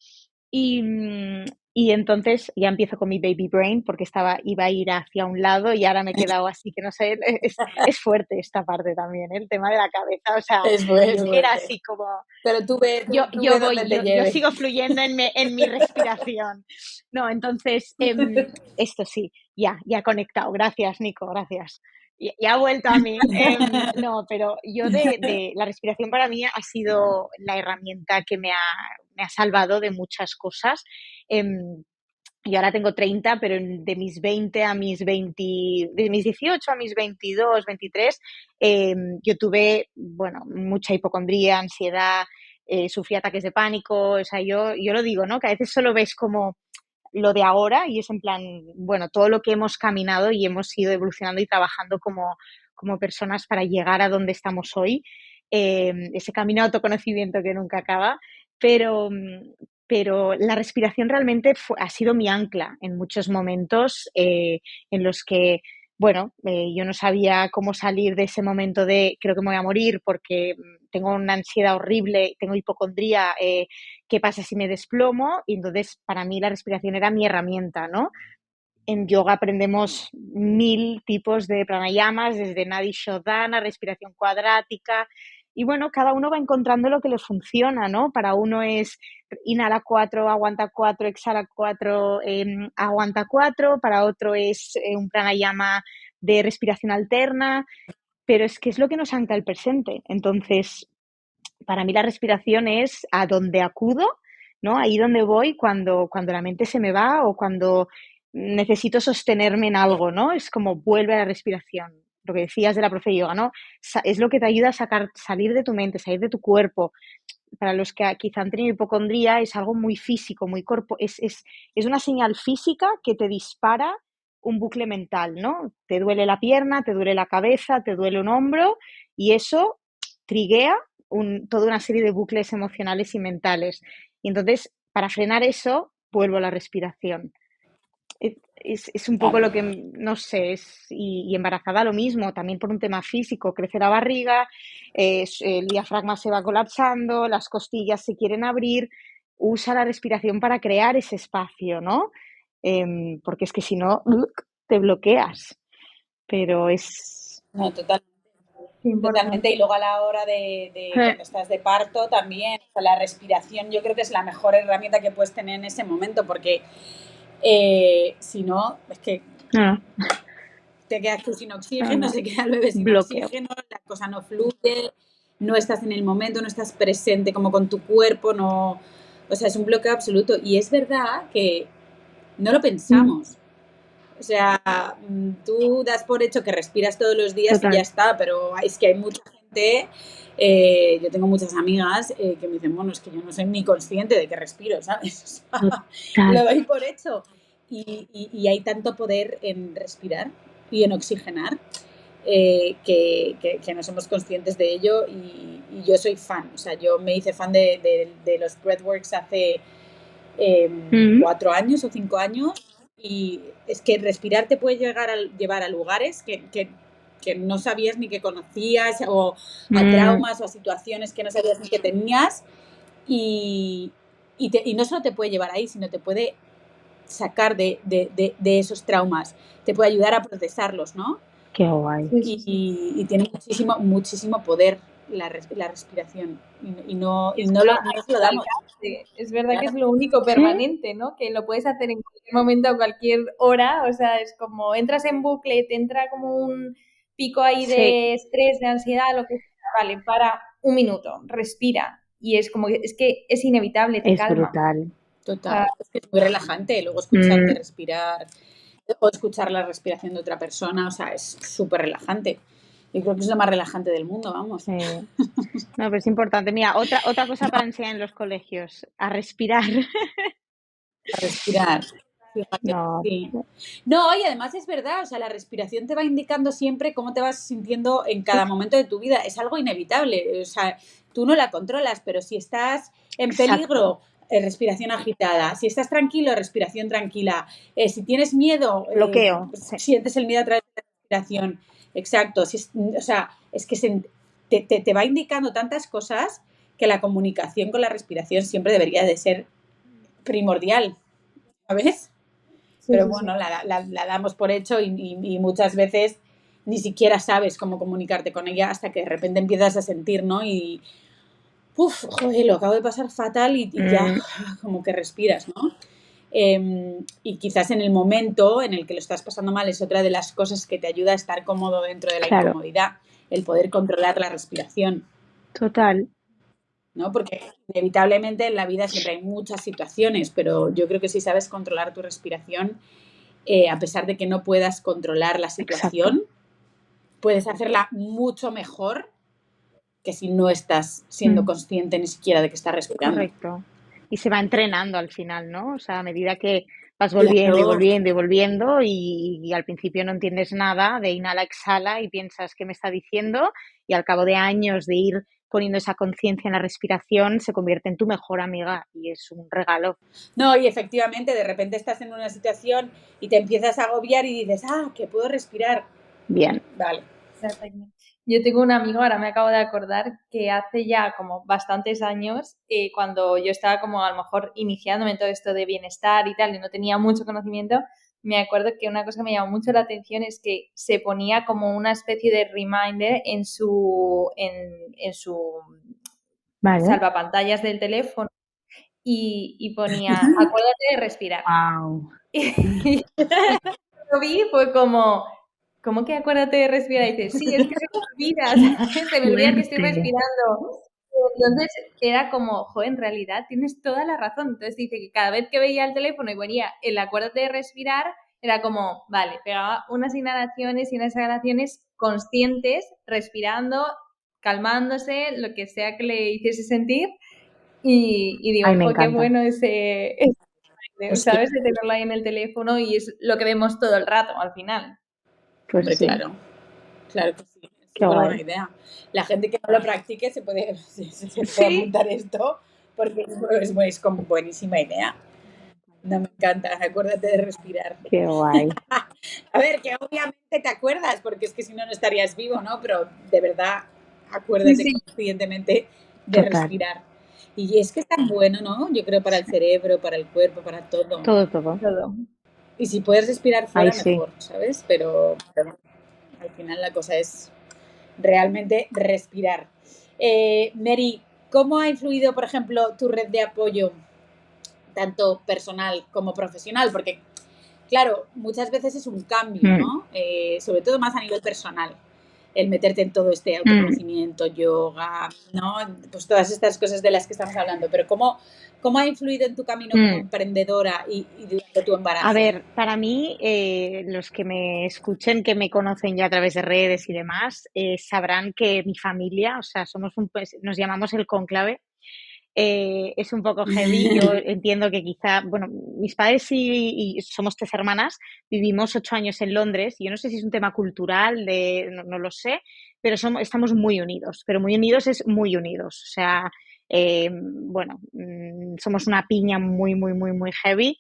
Y entonces ya empiezo con mi baby brain porque iba a ir hacia un lado y ahora me he quedado así, que no sé, es fuerte esta parte también, ¿eh? El tema de la cabeza, o sea, Es yo que era fuerte. así como, Pero tú ve, yo, tú yo ve dónde voy, te yo lleve. sigo fluyendo en mi respiración. No, entonces, esto sí, ya he conectado. Gracias, Nico, gracias. Ya ha vuelto a mí. No, pero yo de la respiración para mí ha sido la herramienta que me ha salvado de muchas cosas. Yo ahora tengo 30, pero de mis 20 a mis 20, de mis 18 a mis 22, 23, yo tuve, bueno, mucha hipocondría, ansiedad, sufrí ataques de pánico, o sea, yo lo digo, ¿no? Que a veces solo ves como lo de ahora y es en plan, bueno, todo lo que hemos caminado y hemos ido evolucionando y trabajando como personas para llegar a donde estamos hoy, ese camino de autoconocimiento que nunca acaba, pero, pero la respiración realmente ha sido mi ancla en muchos momentos en los que, bueno, yo no sabía cómo salir de ese momento de creo que me voy a morir porque tengo una ansiedad horrible, tengo hipocondría, ¿qué pasa si me desplomo? Y entonces para mí la respiración era mi herramienta, ¿no? En yoga aprendemos 1000 tipos de pranayamas, desde Nadi Shodhana, respiración cuadrática, y bueno, cada uno va encontrando lo que le funciona, ¿no? Para uno es inhala 4, aguanta 4, exhala 4, aguanta 4, para otro es un pranayama de respiración alterna, pero es que es lo que nos ancla el presente. Entonces, para mí la respiración es a donde acudo, ¿no? Ahí donde voy cuando la mente se me va o cuando necesito sostenerme en algo, ¿no? Es como vuelve a la respiración. Lo que decías de la profe de yoga, ¿no? Es lo que te ayuda a salir de tu mente, salir de tu cuerpo. Para los que quizá han tenido hipocondría, es algo muy físico, muy es una señal física que te dispara un bucle mental, ¿no? Te duele la pierna, te duele la cabeza, te duele un hombro y eso triguea toda una serie de bucles emocionales y mentales. Y entonces, para frenar eso, vuelvo a la respiración. Es un poco lo que, no sé, y embarazada lo mismo, también por un tema físico, crece la barriga, el diafragma se va colapsando, las costillas se quieren abrir, usa la respiración para crear ese espacio, ¿no? Porque es que si no, te bloqueas, pero es. No, total. Importante. Totalmente, y luego a la hora de cuando estás de parto también, o sea, la respiración yo creo que es la mejor herramienta que puedes tener en ese momento, porque si no, es que te quedas tú sin oxígeno, se queda el bebé sin Bloqueo. oxígeno, la cosa no fluye, no estás en el momento, no estás presente como con tu cuerpo, no, o sea, es un bloqueo absoluto. Y es verdad que no lo pensamos. O sea, tú das por hecho que respiras todos los días Total. y ya está, pero es que hay mucha gente, yo tengo muchas amigas que me dicen, bueno, es que yo no soy ni consciente de que respiro, ¿sabes? O sea, lo doy por hecho. Y hay tanto poder en respirar y en oxigenar que no somos conscientes de ello y yo soy fan, o sea, yo me hice fan de los breathworks hace 4 años o 5 años y es que respirar te puede llevar a lugares que no sabías ni que conocías o a traumas o a situaciones que no sabías ni que tenías y y no solo te puede llevar ahí, sino te puede sacar de esos traumas, te puede ayudar a procesarlos, ¿no? Qué guay. Y tiene muchísimo, muchísimo poder la respiración y no se lo damos. Es verdad que es lo único permanente, ¿no? Que lo puedes hacer en cualquier momento, a cualquier hora, o sea, es como entras en bucle, te entra como un pico ahí de estrés, de ansiedad, lo que sea, vale, para un minuto, respira y es como, es que es inevitable, te calma. Brutal. Total, es que es muy relajante luego escucharte respirar o escuchar la respiración de otra persona, o sea, es súper relajante. Yo creo que es lo más relajante del mundo, vamos. Sí. No, pero es importante. Mira, otra cosa para enseñar en los colegios, a respirar. A respirar. Fíjate, No. sí. No, y además es verdad, o sea, la respiración te va indicando siempre cómo te vas sintiendo en cada momento de tu vida. Es algo inevitable, o sea, tú no la controlas, pero si estás en peligro, respiración agitada. Si estás tranquilo, respiración tranquila. Si tienes miedo, Bloqueo. sientes el miedo a través de la respiración. Exacto. O sea, es que te va indicando tantas cosas que la comunicación con la respiración siempre debería de ser primordial, ¿sabes? Sí, Pero sí, bueno, sí. la damos por hecho y muchas veces ni siquiera sabes cómo comunicarte con ella hasta que de repente empiezas a sentir, ¿no? Y, joder, lo acabo de pasar fatal y ya como que respiras, ¿no? Y quizás en el momento en el que lo estás pasando mal es otra de las cosas que te ayuda a estar cómodo dentro de la incomodidad, el poder controlar la respiración. Total. ¿No? Porque inevitablemente en la vida siempre hay muchas situaciones, pero yo creo que si sabes controlar tu respiración, a pesar de que no puedas controlar la situación, puedes hacerla mucho mejor que si no estás siendo consciente ni siquiera de que estás respirando. Correcto. Y se va entrenando al final, ¿no? O sea, a medida que vas volviendo y Claro. volviendo y volviendo y al principio no entiendes nada, de inhala, exhala y piensas qué me está diciendo y al cabo de años de ir poniendo esa conciencia en la respiración se convierte en tu mejor amiga y es un regalo. No, y efectivamente de repente estás en una situación y te empiezas a agobiar y dices, que puedo respirar. Bien. Vale. Yo tengo un amigo, ahora me acabo de acordar, que hace ya como bastantes años, cuando yo estaba como a lo mejor iniciándome en todo esto de bienestar y tal, y no tenía mucho conocimiento, me acuerdo que una cosa que me llamó mucho la atención es que se ponía como una especie de reminder en su salvapantallas del teléfono y ponía, acuérdate de respirar. Wow. Y lo vi, fue como, ¿cómo que acuérdate de respirar? Y dices, sí, es que se me olvida, ¿sabes? Se me olvida que estoy respirando. Entonces era como, joder, en realidad tienes toda la razón. Entonces dice que cada vez que veía el teléfono y ponía el acuérdate de respirar, era como, vale, pegaba unas inhalaciones y unas exhalaciones conscientes, respirando, calmándose, lo que sea que le hiciese sentir. Y digo, Ay, me joder, qué encanta. bueno ¿sabes? De tenerlo ahí en el teléfono y es lo que vemos todo el rato al final. Pues Hombre, sí. claro que sí, es Qué súper guay. buena idea. La gente que no lo practique se puede apuntar esto porque es como buenísima idea. No, me encanta, acuérdate de respirar. Qué guay. A ver, que obviamente te acuerdas, porque es que si no, no estarías vivo, ¿no? Pero de verdad, acuérdate conscientemente de respirar. Y es que es tan bueno, ¿no? Yo creo para el cerebro, para el cuerpo, para todo. Todo. Y si puedes respirar fuera, Ay, sí. mejor, ¿sabes? Pero al final la cosa es realmente respirar. Mary, ¿cómo ha influido, por ejemplo, tu red de apoyo, tanto personal como profesional? Porque, claro, muchas veces es un cambio, ¿no? Sobre todo más a nivel personal, el meterte en todo este autoconocimiento, yoga, ¿no? Pues todas estas cosas de las que estamos hablando. Pero ¿cómo ha influido en tu camino como emprendedora y durante tu embarazo? A ver, para mí, los que me escuchen, que me conocen ya a través de redes y demás, sabrán que mi familia, o sea, nos llamamos el Cónclave, es un poco heavy. Yo entiendo que quizá, bueno, mis padres y somos 3 hermanas, vivimos 8 años en Londres y yo no sé si es un tema cultural, no lo sé, pero estamos muy unidos, pero muy unidos es muy unidos. O sea, bueno, somos una piña muy, muy, muy, muy heavy.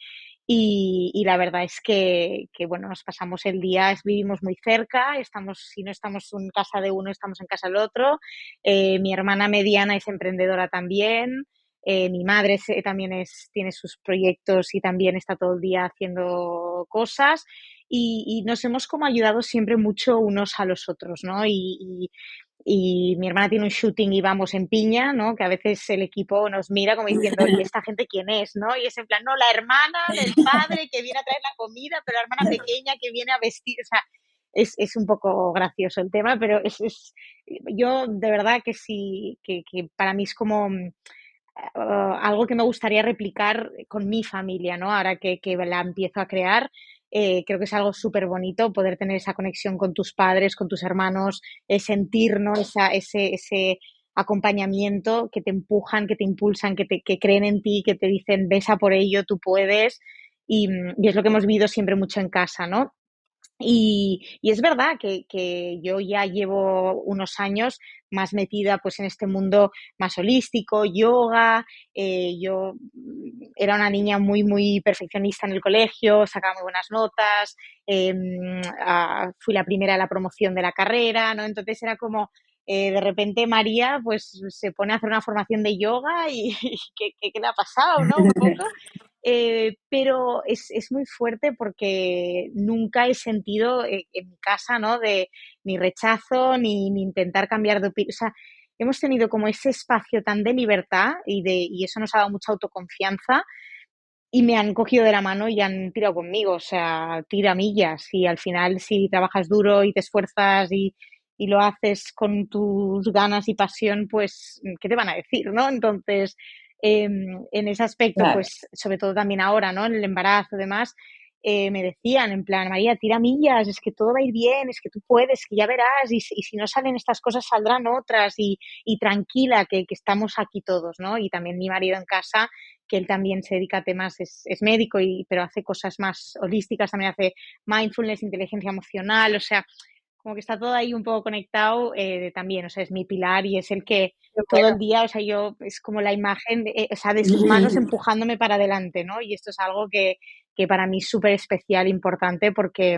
Y la verdad es que, bueno, nos pasamos el día, vivimos muy cerca, si no estamos en casa de uno, estamos en casa del otro. Mi hermana mediana es emprendedora también. Mi madre también tiene sus proyectos y también está todo el día haciendo cosas y nos hemos como ayudado siempre mucho unos a los otros, ¿no? Y mi hermana tiene un shooting y vamos en piña, ¿no? Que a veces el equipo nos mira como diciendo, ¿y esta gente quién es, no? Y es en plan, no, la hermana del padre que viene a traer la comida, pero la hermana pequeña que viene a vestir, o sea, es un poco gracioso el tema, pero yo de verdad que sí, que para mí es como algo que me gustaría replicar con mi familia, ¿no? Ahora que la empiezo a crear, creo que es algo súper bonito poder tener esa conexión con tus padres, con tus hermanos, sentir, ¿no? Ese acompañamiento que te empujan, que te impulsan, que creen en ti, que te dicen, ves a por ello, tú puedes. Y es lo que hemos vivido siempre mucho en casa, ¿no? Y es verdad que yo ya llevo unos años más metida pues en este mundo más holístico, yoga. Yo era una niña muy, muy perfeccionista en el colegio, sacaba muy buenas notas, fui la primera en la promoción de la carrera, ¿no? Entonces era como, de repente María pues se pone a hacer una formación de yoga y ¿qué le ha pasado, no? Un poco. Pero es muy fuerte porque nunca he sentido en mi casa, ¿no? De ni rechazo ni intentar cambiar de opinión. O sea, hemos tenido como ese espacio tan de libertad y eso nos ha dado mucha autoconfianza y me han cogido de la mano y han tirado conmigo. O sea, tira millas y al final si trabajas duro y te esfuerzas y lo haces con tus ganas y pasión, pues, ¿qué te van a decir, no? Entonces, en ese aspecto, Claro. pues, sobre todo también ahora, ¿no? En el embarazo y demás, me decían en plan, María, tira millas, es que todo va a ir bien, es que tú puedes, que ya verás, y si no salen estas cosas, saldrán otras, y tranquila, que estamos aquí todos, ¿no? Y también mi marido en casa, que él también se dedica a temas, es médico, pero hace cosas más holísticas, también hace mindfulness, inteligencia emocional, o sea, como que está todo ahí un poco conectado también, o sea, es mi pilar y es el que Qué todo bueno. el día, o sea, yo es como la imagen, o sea, de sus manos empujándome para adelante, ¿no? Y esto es algo que para mí es súper especial, importante, porque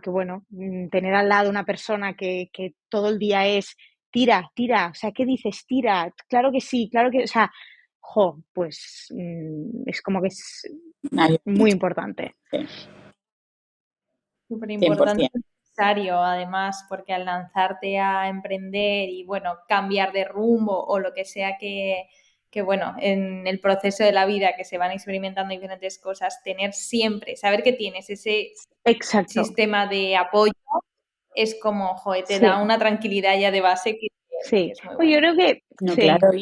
bueno, tener al lado una persona que todo el día es tira, tira, o sea, ¿qué dices? Tira, claro que sí, claro que, o sea, pues es como que es Ay, muy importante. sí, Súper importante 100%. y necesario, además, porque al lanzarte a emprender y, bueno, cambiar de rumbo o lo que sea que, bueno, en el proceso de la vida que se van experimentando diferentes cosas, tener siempre, saber que tienes ese Exacto, sistema de apoyo es como, joder, te da sí, una tranquilidad ya de base que sí. es muy Pues yo buena. creo que, No, sí, claro,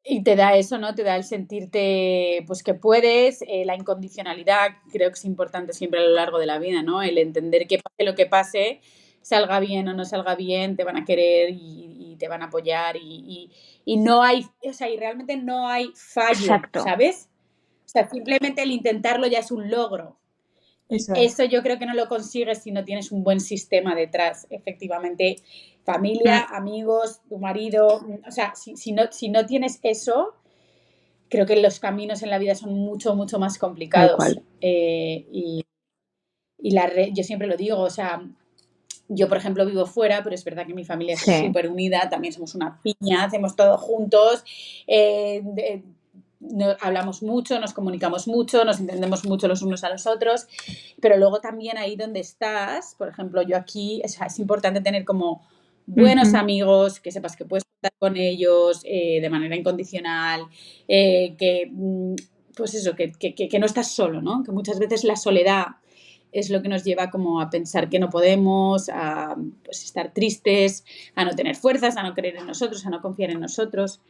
y te da eso, ¿no? Te da el sentirte, pues que puedes, la incondicionalidad, creo que es importante siempre a lo largo de la vida, ¿no? El entender que pase lo que pase, salga bien o no salga bien, te van a querer y te van a apoyar y no hay, o sea, y realmente no hay fallo, exacto, ¿sabes? O sea, simplemente el intentarlo ya es un logro. Y Eso es. eso yo creo que no lo consigues si no tienes un buen sistema detrás, efectivamente. Familia, mm, amigos, tu marido, o sea, si no tienes eso, creo que los caminos en la vida son mucho, mucho más tal complicados. cual, Y yo siempre lo digo, o sea, yo por ejemplo vivo fuera, pero es verdad que mi familia es sí, súper unida, también somos una piña, hacemos todo juntos, hablamos mucho, nos comunicamos mucho, nos entendemos mucho los unos a los otros, pero luego también ahí donde estás, por ejemplo, yo aquí, o sea, es importante tener como buenos ujú, amigos, que sepas que puedes contar con ellos de manera incondicional, pues eso, que no estás solo, ¿no? Que muchas veces la soledad es lo que nos lleva como a pensar que no podemos, a pues, estar tristes, a no tener fuerzas, a no creer en nosotros, a no confiar en nosotros.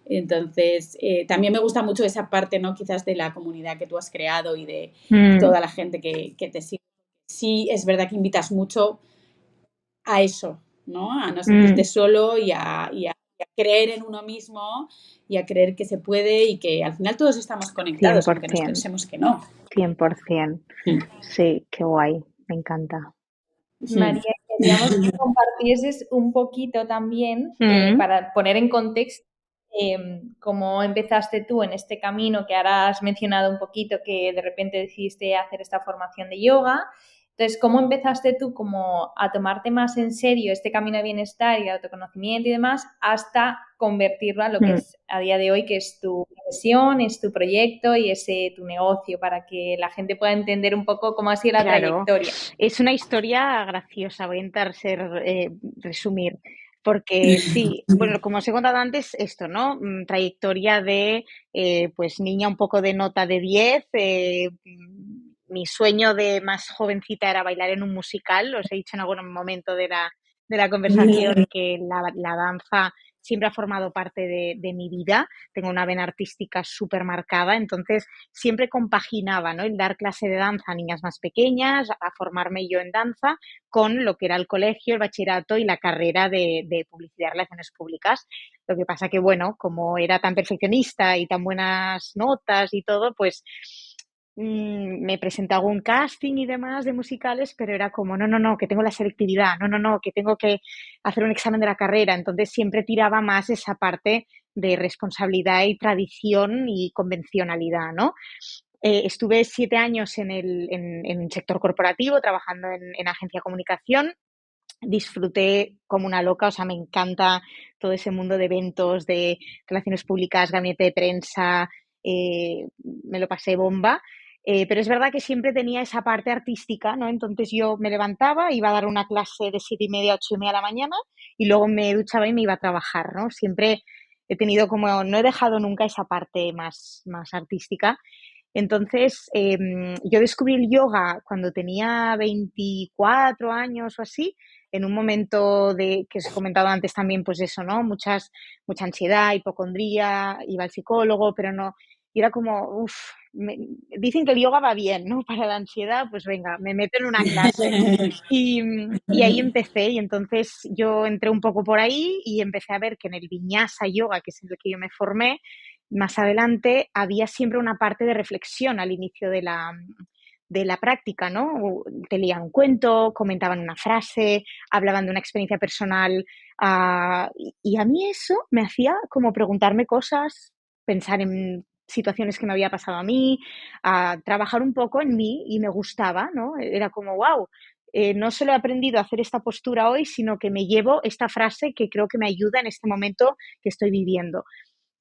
Entonces, también me gusta mucho esa parte, ¿no? Quizás de la comunidad que tú has creado y de mm, toda la gente que te sigue. Sí, es verdad que invitas mucho a eso, ¿no? A no sentirte mm, solo y a creer en uno mismo y a creer que se puede y que al final todos estamos conectados, aunque nos 100%, pensemos que no. 100%, Mm. sí, qué guay, me encanta. Mm. María, queríamos que compartieses un poquito también, Mm, para poner en contexto cómo empezaste tú en este camino, que ahora has mencionado un poquito que de repente decidiste hacer esta formación de yoga, Entonces, ¿cómo empezaste tú como a tomarte más en serio este camino de bienestar y de autoconocimiento y demás hasta convertirlo a lo que es a día de hoy, que es tu profesión, es tu proyecto y es tu negocio, para que la gente pueda entender un poco cómo ha sido la Claro, trayectoria? es una historia graciosa, voy a intentar resumir, porque sí, bueno, como os he contado antes, esto, ¿no? Trayectoria de, pues, niña un poco de nota de 10, mi sueño de más jovencita era bailar en un musical, os he dicho en algún momento de la conversación que la danza siempre ha formado parte de mi vida, tengo una vena artística súper marcada, entonces siempre compaginaba, ¿no? El dar clase de danza a niñas más pequeñas, a formarme yo en danza, con lo que era el colegio, el bachillerato y la carrera de publicidad y relaciones públicas. Lo que pasa que, bueno, como era tan perfeccionista y tan buenas notas y todo, pues me presenté a algún casting y demás de musicales, pero era como, no, no, no, que tengo la selectividad, no, no, no, que tengo que hacer un examen de la carrera. Entonces siempre tiraba más esa parte de responsabilidad y tradición y convencionalidad, ¿no? Estuve 7 años en el sector corporativo, trabajando en agencia de comunicación. Disfruté como una loca, o sea, me encanta todo ese mundo de eventos, de relaciones públicas, gabinete de prensa, me lo pasé bomba. Pero es verdad que siempre tenía esa parte artística, ¿no? Entonces yo me levantaba, iba a dar una clase de 7:30 a 8:30 de la mañana y luego me duchaba y me iba a trabajar, ¿no? Siempre he tenido como, no he dejado nunca esa parte más artística. Entonces, yo descubrí el yoga cuando tenía 24 años o así, en un momento de que os he comentado antes también, pues eso, ¿no? Mucha ansiedad, hipocondría, iba al psicólogo, pero no. Y era como, uff, dicen que el yoga va bien, ¿no? Para la ansiedad, pues venga, me meto en una clase. Y ahí empecé, y entonces yo entré un poco por ahí y empecé a ver que en el Vinyasa Yoga, que es en el que yo me formé, más adelante había siempre una parte de reflexión al inicio de la práctica, ¿no? Te leían un cuento, comentaban una frase, hablaban de una experiencia personal, y a mí eso me hacía como preguntarme cosas, pensar en situaciones que me había pasado a mí, trabajar un poco en mí y me gustaba, ¿no? Era como, wow, no solo he aprendido a hacer esta postura hoy, sino que me llevo esta frase que creo que me ayuda en este momento que estoy viviendo.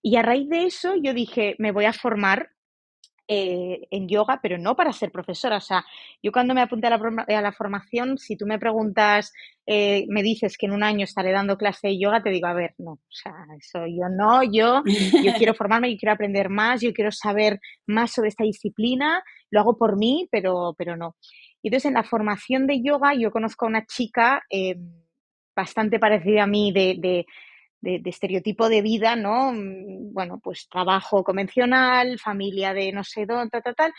Y a raíz de eso yo dije, me voy a formar en yoga, pero no para ser profesora. O sea, yo cuando me apunté a la formación, si tú me preguntas, me dices que en un año estaré dando clase de yoga, te digo, a ver, no, o sea, eso yo no, yo quiero formarme, yo quiero aprender más, yo quiero saber más sobre esta disciplina, lo hago por mí, pero no. Y entonces en la formación de yoga yo conozco a una chica bastante parecida a mí de estereotipo de vida, ¿no? Bueno, pues trabajo convencional, familia de no sé dónde, tal, tal, tal,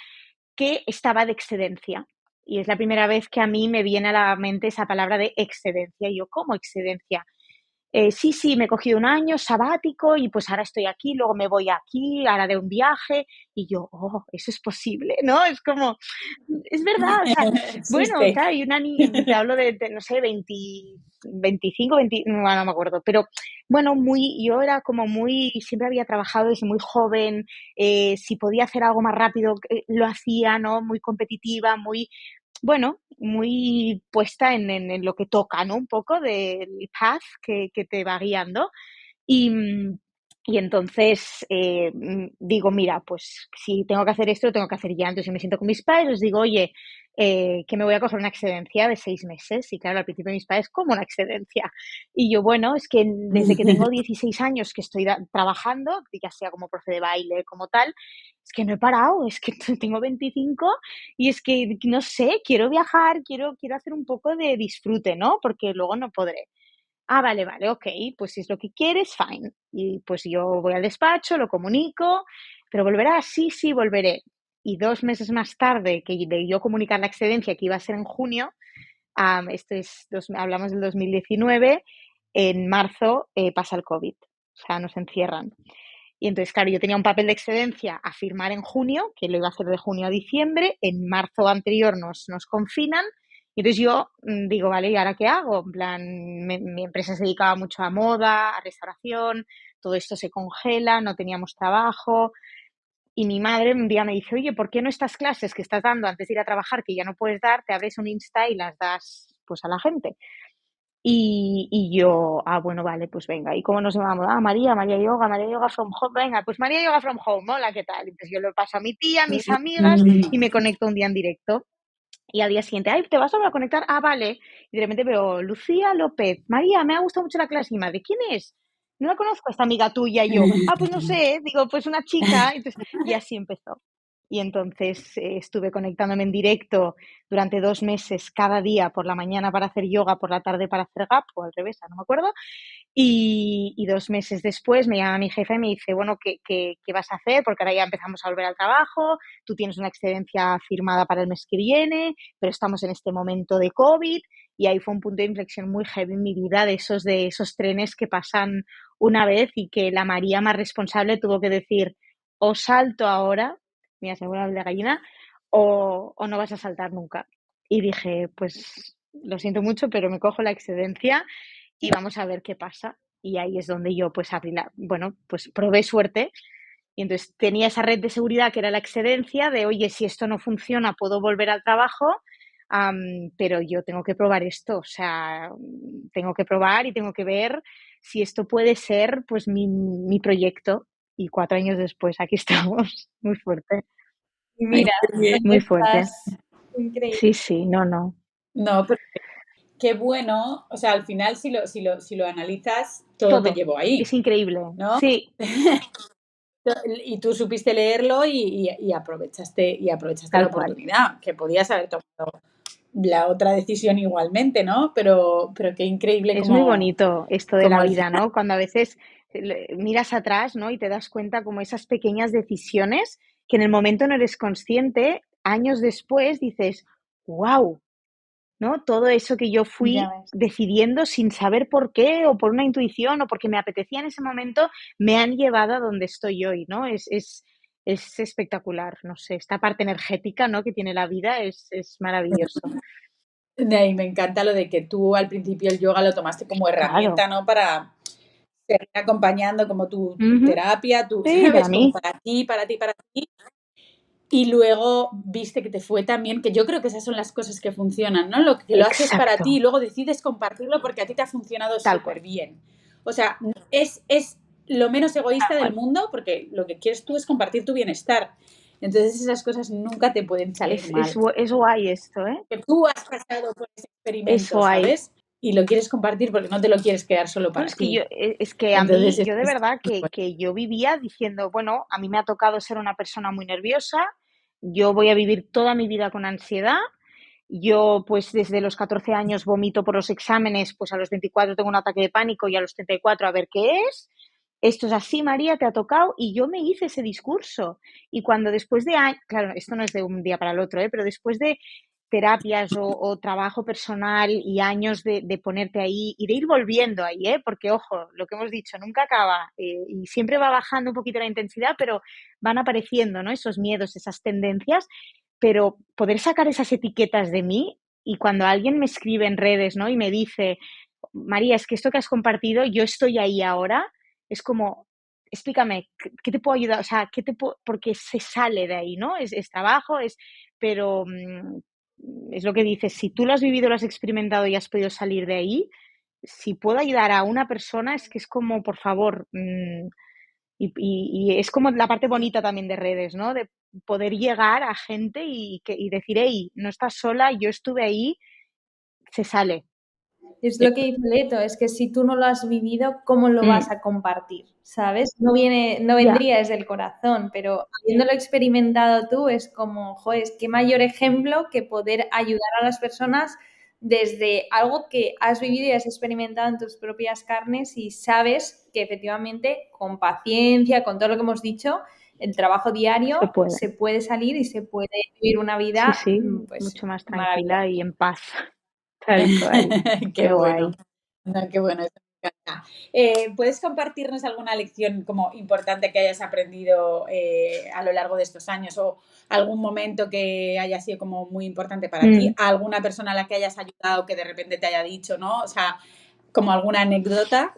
que estaba de excedencia. Y es la primera vez que a mí me viene a la mente esa palabra de excedencia. Y yo, ¿cómo excedencia? Sí, sí, me he cogido un año sabático y pues ahora estoy aquí, luego me voy aquí, ahora de un viaje y yo, oh, eso es posible, ¿no? Es como, es verdad, o sea, bueno, Existe. claro, y una niña, te hablo de, no sé, 20, 25, 20, no me acuerdo, pero bueno, yo era como muy, siempre había trabajado desde muy joven, si podía hacer algo más rápido, lo hacía, ¿no? Muy competitiva, muy, bueno, muy puesta en lo que toca, ¿no? Un poco del path que te va guiando. Y, y entonces digo, mira, pues si tengo que hacer esto, lo tengo que hacer ya. Entonces yo me siento con mis padres, les digo, oye, que me voy a coger una excedencia de 6 meses. Y claro, al principio mis padres, ¿cómo una excedencia? Y yo, bueno, es que desde que tengo 16 años que estoy trabajando, ya sea como profe de baile, como tal, es que no he parado, es que tengo 25 y es que, no sé, quiero viajar, quiero hacer un poco de disfrute, ¿no? Porque luego no podré. Ah, vale, vale, ok, pues si es lo que quieres, fine. Y pues yo voy al despacho, lo comunico, pero volverás, sí, sí, volveré. Y 2 meses más tarde, que de yo comunicar la excedencia que iba a ser en junio, esto es, hablamos del 2019, en marzo pasa el COVID, o sea, nos encierran. Y entonces, claro, yo tenía un papel de excedencia a firmar en junio, que lo iba a hacer de junio a diciembre, en marzo anterior nos confinan, y entonces yo digo, vale, ¿y ahora qué hago? En plan, mi empresa se dedicaba mucho a moda, a restauración, todo esto se congela, no teníamos trabajo, Y mi madre un día me dice, oye, ¿por qué no estas clases que estás dando antes de ir a trabajar, que ya no puedes dar, te abres un Insta y las das pues a la gente? Y yo, bueno, vale, pues venga. ¿Y cómo nos llamamos? María Yoga from Home. Venga, pues María Yoga from Home, hola, ¿qué tal? Entonces yo lo paso a mi tía, a mis amigas y me conecto un día en directo. Y al día siguiente, ¿te vas a conectar? Vale. Y de repente veo, Lucía López, María, me ha gustado mucho la clase. Y madre, ¿quién es? No la conozco, esta amiga tuya. Y yo, pues no sé, digo, pues una chica. Entonces, y así empezó. Y entonces estuve conectándome en directo durante 2 meses cada día, por la mañana para hacer yoga, por la tarde para hacer gap, o al revés, no me acuerdo. Y 2 meses después me llama mi jefe y me dice, bueno, ¿qué vas a hacer? Porque ahora ya empezamos a volver al trabajo, tú tienes una excedencia firmada para el mes que viene, pero estamos en este momento de COVID. Y ahí fue un punto de inflexión muy heavy en mi vida, de esos trenes que pasan una vez y que la María más responsable tuvo que decir, o salto ahora, mira, se vuelve la gallina, o no vas a saltar nunca. Y dije, pues lo siento mucho, pero me cojo la excedencia y vamos a ver qué pasa. Y ahí es donde yo pues pues probé suerte. Y entonces tenía esa red de seguridad que era la excedencia de, oye, si esto no funciona, puedo volver al trabajo, pero yo tengo que probar esto. O sea, tengo que probar y tengo que ver si esto puede ser pues mi proyecto. Y 4 años después, aquí estamos. Muy fuerte. Y mira, ¿dónde Muy fuerte. estás? Increíble. Sí, no. No, pero qué bueno, o sea, al final si lo analizas, todo te llevó ahí, es increíble, ¿no? Sí. Y tú supiste leerlo y aprovechaste Tal la oportunidad, que podías haber tomado la otra decisión igualmente, ¿no? Pero qué increíble Es muy bonito esto de la al vida, ¿no? Cuando a veces miras atrás, ¿no? Y te das cuenta como esas pequeñas decisiones que en el momento no eres consciente, años después dices, wow, ¿no? Todo eso que yo fui Ya ves. decidiendo sin saber por qué o por una intuición o porque me apetecía en ese momento, me han llevado a donde estoy hoy, ¿no? Es espectacular, no sé, esta parte energética, ¿no? Que tiene la vida es maravilloso. De ahí me encanta lo de que tú al principio el yoga lo tomaste como herramienta, ¿no? Para seguir acompañando como tu terapia, Sí, ¿sabes? para mí. Como para ti. Y luego viste que te fue tan bien, que yo creo que esas son las cosas que funcionan, ¿no? Lo que lo haces para ti y luego decides compartirlo porque a ti te ha funcionado súper bien. O sea, es lo menos egoísta del mundo porque lo que quieres tú es compartir tu bienestar. Entonces esas cosas nunca te pueden salir mal. Es guay esto, ¿eh? Que tú has pasado por ese experimento, guay. ¿sabes? Y lo quieres compartir porque no te lo quieres quedar solo para ti. Es que a mí, yo de verdad que yo vivía diciendo, bueno, a mí me ha tocado ser una persona muy nerviosa, yo voy a vivir toda mi vida con ansiedad, yo pues desde los 14 años vomito por los exámenes, pues a los 24 tengo un ataque de pánico y a los 34 a ver qué es. Esto es así, María, te ha tocado, y yo me hice ese discurso. Y cuando después de años, claro, esto no es de un día para el otro, pero después de terapias o trabajo personal y años de ponerte ahí y de ir volviendo ahí, porque ojo, lo que hemos dicho, nunca acaba y siempre va bajando un poquito la intensidad, pero van apareciendo, ¿no? Esos miedos, esas tendencias, pero poder sacar esas etiquetas de mí y cuando alguien me escribe en redes, ¿no? Y me dice, María, es que esto que has compartido, yo estoy ahí ahora, es como, explícame, ¿qué te puedo ayudar? O sea, porque se sale de ahí, ¿no? Es trabajo, pero es lo que dices, si tú lo has vivido, lo has experimentado y has podido salir de ahí, si puedo ayudar a una persona, es que es como, por favor, y es como la parte bonita también de redes, ¿no? De poder llegar a gente y decir, hey, no estás sola, yo estuve ahí, se sale. Es lo que dice Leto, es que si tú no lo has vivido, ¿cómo lo vas a compartir? ¿Sabes? No vendría desde el corazón, pero habiéndolo experimentado tú es como, joder, qué mayor ejemplo que poder ayudar a las personas desde algo que has vivido y has experimentado en tus propias carnes y sabes que efectivamente con paciencia, con todo lo que hemos dicho, el trabajo diario se puede salir y se puede vivir una vida pues, mucho más tranquila y en paz. Tal cual. Qué bueno. No, qué bueno, eso me encanta. ¿Puedes compartirnos alguna lección como importante que hayas aprendido a lo largo de estos años o algún momento que haya sido como muy importante para ti? ¿A alguna persona a la que hayas ayudado que de repente te haya dicho, ¿no? O sea, como alguna anécdota.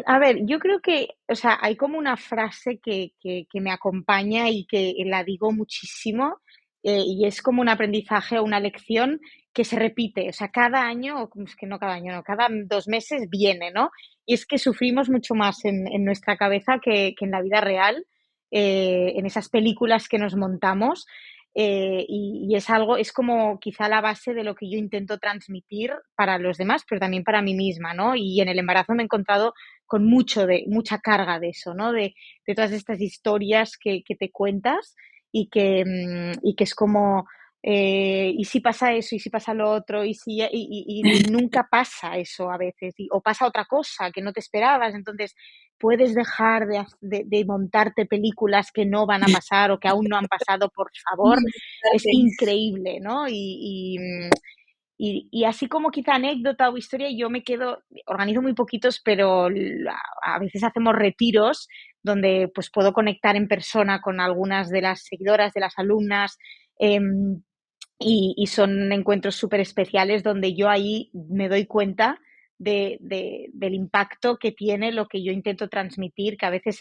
A ver, yo creo que, o sea, hay como una frase que me acompaña y que la digo muchísimo, y es como un aprendizaje o una lección que se repite, o sea, cada año, o es que no cada año, no, cada 2 meses viene, ¿no? Y es que sufrimos mucho más en nuestra cabeza que en la vida real, en esas películas que nos montamos. Y es algo, es como quizá la base de lo que yo intento transmitir para los demás, pero también para mí misma, ¿no? Y en el embarazo me he encontrado con mucha carga de eso, ¿no? De todas estas historias que te cuentas y que es como, y si pasa eso, y si pasa lo otro, y nunca pasa eso a veces, o pasa otra cosa que no te esperabas, entonces puedes dejar de montarte películas que no van a pasar o que aún no han pasado, por favor. Es increíble, ¿no? Y así como quizá anécdota o historia, yo me quedo, organizo muy poquitos, pero a veces hacemos retiros donde pues puedo conectar en persona con algunas de las seguidoras, de las alumnas, y son encuentros súper especiales donde yo ahí me doy cuenta del impacto que tiene lo que yo intento transmitir, que a veces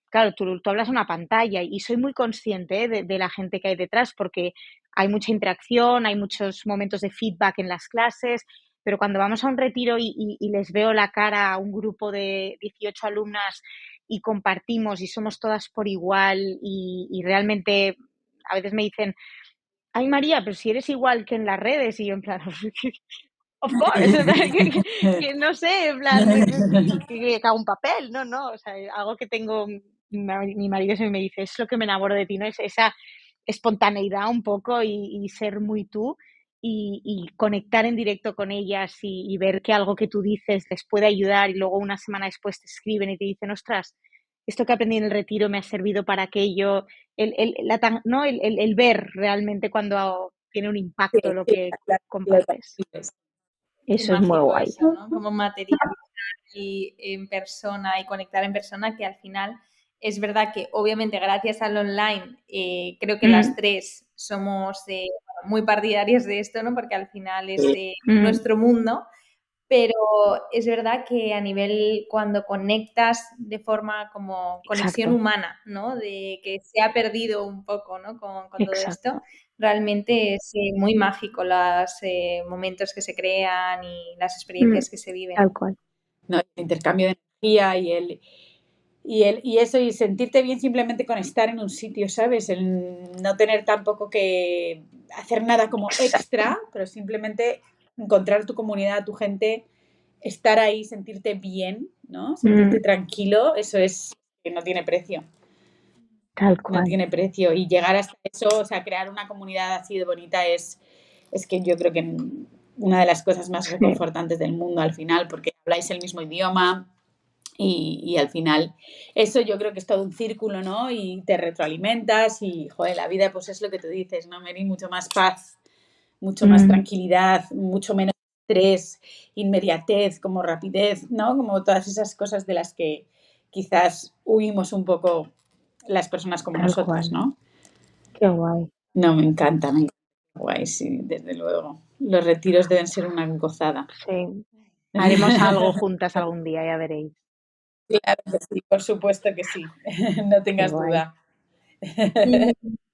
claro, tú hablas a una pantalla y soy muy consciente, de la gente que hay detrás porque hay mucha interacción, hay muchos momentos de feedback en las clases, pero cuando vamos a un retiro y les veo la cara a un grupo de 18 alumnas y compartimos y somos todas por igual y realmente a veces me dicen, ay María, pero si eres igual que en las redes, y yo en plan, of course, que no sé, en plan, que hago un papel, no, o sea, algo que tengo, mi marido siempre me dice, es lo que me enamoro de ti, ¿no? Es esa espontaneidad un poco y ser muy tú y conectar en directo con ellas y ver que algo que tú dices les puede ayudar y luego una semana después te escriben y te dicen, ostras, esto que aprendí en el retiro me ha servido para aquello, ¿no? El ver realmente cuando tiene un Sí, impacto lo sí, que lo compartes. transmites. Qué Eso es muy mágico guay. eso, ¿no? Como materializar y en persona y conectar en persona, que al final es verdad que obviamente gracias al online creo que las tres somos muy partidarias de esto, ¿no? Porque al final es nuestro mundo, pero es verdad que a nivel cuando conectas de forma como conexión Exacto, humana, ¿no? De que se ha perdido un poco, ¿no? Con todo esto, exacto. realmente es muy mágico los momentos que se crean y las experiencias que se viven. Tal cual. ¿No? El intercambio de energía y eso, y sentirte bien simplemente con estar en un sitio, ¿sabes? El no tener tampoco que hacer nada como extra, pero simplemente encontrar tu comunidad, tu gente, estar ahí, sentirte bien, ¿no? Sentirte tranquilo, eso es que no tiene precio. Tal No cual. tiene precio. Y llegar hasta eso, o sea, crear una comunidad así de bonita es que yo creo que una de las cosas más reconfortantes del mundo al final, porque habláis el mismo idioma y al final eso yo creo que es todo un círculo, ¿no? Y te retroalimentas y, joder, la vida pues es lo que tú dices, ¿no, Mary? Mucho más paz, mucho más tranquilidad, mucho menos estrés, inmediatez, como rapidez, ¿no? Como todas esas cosas de las que quizás huimos un poco las personas como Tal nosotras, cual. ¿no? Qué guay. No, me encanta, me encanta. Guay, sí, desde luego. Los retiros deben ser una gozada. Sí. Haremos algo juntas algún día, ya veréis. Claro que sí, por supuesto que sí, no Qué tengas guay. duda.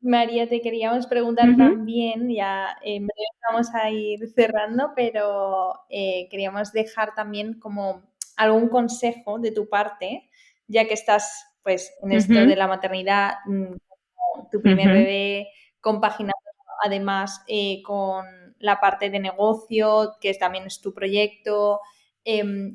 Y María, te queríamos preguntar también, ya en breve vamos a ir cerrando, pero queríamos dejar también como algún consejo de tu parte, ya que estás pues en esto de la maternidad, como tu primer bebé, compaginando además con la parte de negocio, que también es tu proyecto,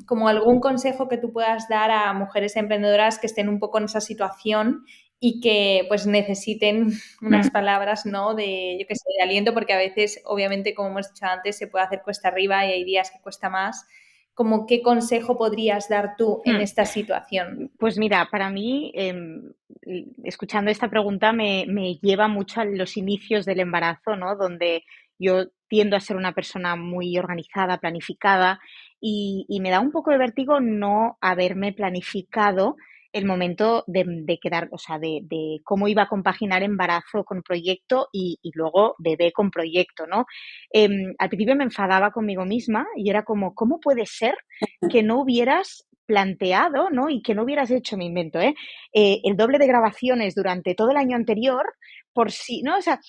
como algún consejo que tú puedas dar a mujeres emprendedoras que estén un poco en esa situación y que pues necesiten unas palabras, ¿no? De, yo qué sé, de aliento, porque a veces, obviamente, como hemos dicho antes, se puede hacer cuesta arriba y hay días que cuesta más. Como, ¿qué consejo podrías dar tú en esta situación? Pues mira, para mí, escuchando esta pregunta me lleva mucho a los inicios del embarazo, ¿no? Donde yo tiendo a ser una persona muy organizada, planificada, y me da un poco de vértigo no haberme planificado el momento de quedar, o sea, de cómo iba a compaginar embarazo con proyecto y luego bebé con proyecto, ¿no? Al principio me enfadaba conmigo misma y era como, ¿cómo puede ser que no hubieras planteado, ¿no? Y que no hubieras hecho, me invento, el doble de grabaciones durante todo el año anterior por si, ¿no? O sea,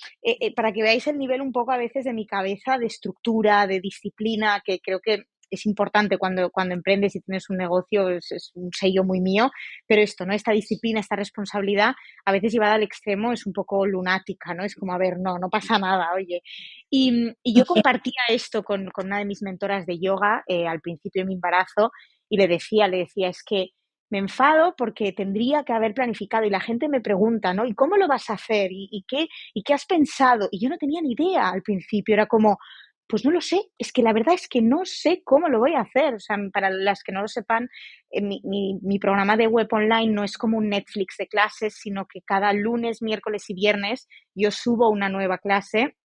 para que veáis el nivel un poco a veces de mi cabeza de estructura, de disciplina, que creo que es importante cuando emprendes y tienes un negocio, es un sello muy mío, pero esto, ¿no? Esta disciplina, esta responsabilidad, a veces llevada al extremo es un poco lunática, ¿no? Es como, a ver, no pasa nada, oye. Y yo compartía esto con una de mis mentoras de yoga al principio de mi embarazo y le decía, es que me enfado porque tendría que haber planificado y la gente me pregunta, ¿no? ¿Y cómo lo vas a hacer? ¿Y qué has pensado? Y yo no tenía ni idea al principio, era como, pues no lo sé, es que la verdad es que no sé cómo lo voy a hacer. O sea, para las que no lo sepan, mi programa de web online no es como un Netflix de clases, sino que cada lunes, miércoles y viernes yo subo una nueva clase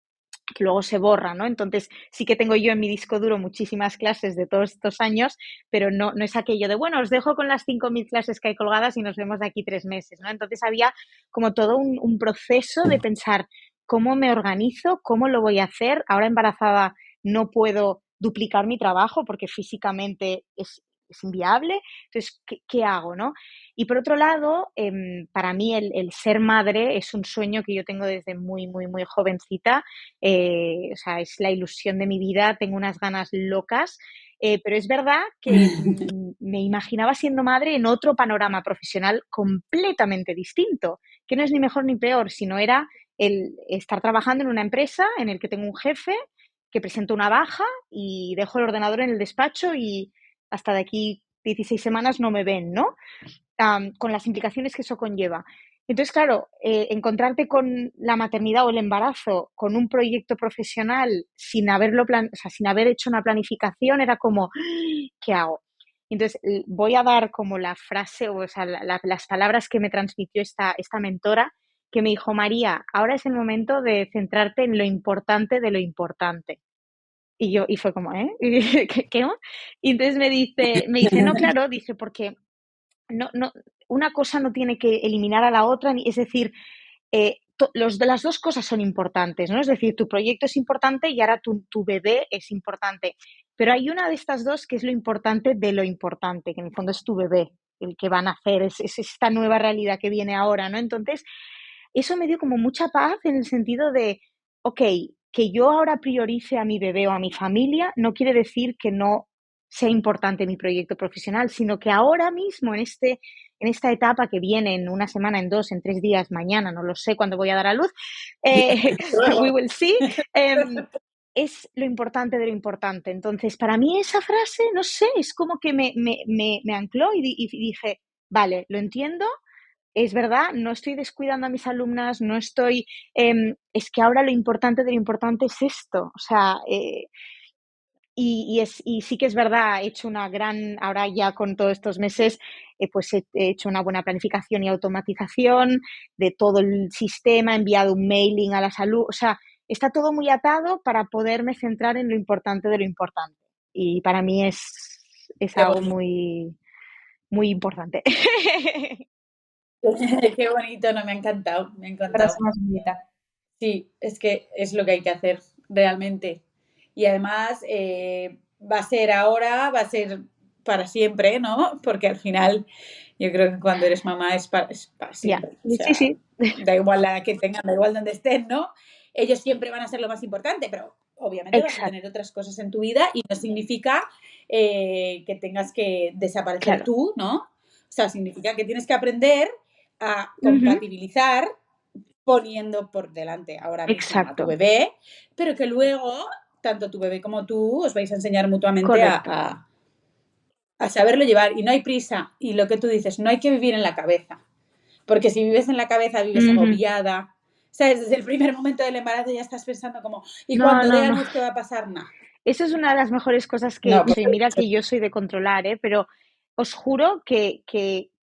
que luego se borra, ¿no? Entonces sí que tengo yo en mi disco duro muchísimas clases de todos estos años, pero no es aquello de, bueno, os dejo con las 5.000 clases que hay colgadas y nos vemos de aquí 3 meses, ¿no? Entonces había como todo un proceso de pensar cómo me organizo, cómo lo voy a hacer. Ahora embarazada no puedo duplicar mi trabajo porque físicamente es inviable. Entonces, ¿qué hago, no? Y por otro lado, para mí el ser madre es un sueño que yo tengo desde muy, muy, muy jovencita. O sea, es la ilusión de mi vida, tengo unas ganas locas, pero es verdad que me imaginaba siendo madre en otro panorama profesional completamente distinto, que no es ni mejor ni peor, sino era el estar trabajando en una empresa en el que tengo un jefe que presento una baja y dejo el ordenador en el despacho y hasta de aquí 16 semanas no me ven, ¿no? Con las implicaciones que eso conlleva. Entonces, claro, encontrarte con la maternidad o el embarazo con un proyecto profesional sin o sea, sin haber hecho una planificación era como, ¿qué hago? Entonces, voy a dar como la frase o sea, las palabras que me transmitió esta mentora, que me dijo, María, ahora es el momento de centrarte en lo importante de lo importante. Y fue como, ¿eh? Y dije, ¿qué? Y entonces me dice, no, claro, dice, porque no, una cosa no tiene que eliminar a la otra, es decir, las dos cosas son importantes, ¿no? Es decir, tu proyecto es importante y ahora tu bebé es importante, pero hay una de estas dos que es lo importante de lo importante, que en el fondo es tu bebé, el que van a hacer, es esta nueva realidad que viene ahora, ¿no? Entonces, eso me dio como mucha paz en el sentido de, ok, que yo ahora priorice a mi bebé o a mi familia no quiere decir que no sea importante mi proyecto profesional, sino que ahora mismo, en esta etapa que viene, en una semana, en 2, en 3 días, mañana, no lo sé cuándo voy a dar a luz, we will see, es lo importante de lo importante. Entonces, para mí esa frase, no sé, es como que me ancló y dije, vale, lo entiendo, es verdad, no estoy descuidando a mis alumnas, no estoy, es que ahora lo importante de lo importante es esto, o sea, y sí que es verdad, he hecho ahora ya con todos estos meses, pues he hecho una buena planificación y automatización de todo el sistema, he enviado un mailing a la salud, o sea, está todo muy atado para poderme centrar en lo importante de lo importante. Y para mí es Qué algo bonito. muy, muy importante. Qué bonito, no, me ha encantado, me ha Frase encantado. más bonita. Sí, es que es lo que hay que hacer, realmente. Y además va a ser ahora, va a ser para siempre, ¿no? Porque al final yo creo que cuando eres mamá es para Ya, siempre. O sí, sea, sí, da igual la edad que tengan, da igual donde estén, ¿no? Ellos siempre van a ser lo más importante, pero obviamente vas a exacto, tener otras cosas en tu vida y no significa que tengas que desaparecer claro. tú, ¿no? O sea, significa que tienes que aprender a Ujú, compatibilizar poniendo por delante ahora mismo a tu exacto, bebé, pero que luego tanto tu bebé como tú os vais a enseñar mutuamente a, correcto. a saberlo llevar y no hay prisa. Y lo que tú dices, no hay que vivir en la cabeza, porque si vives en la cabeza vives Ujú. agobiada. ¿Sabes? Desde el primer momento del embarazo ya estás pensando como, ¿y No, cuando no, dé a no. luz qué va a pasar? No. Eso es una de las mejores cosas que he No, hecho. Y mira que yo soy de controlar, ¿eh? Pero os juro que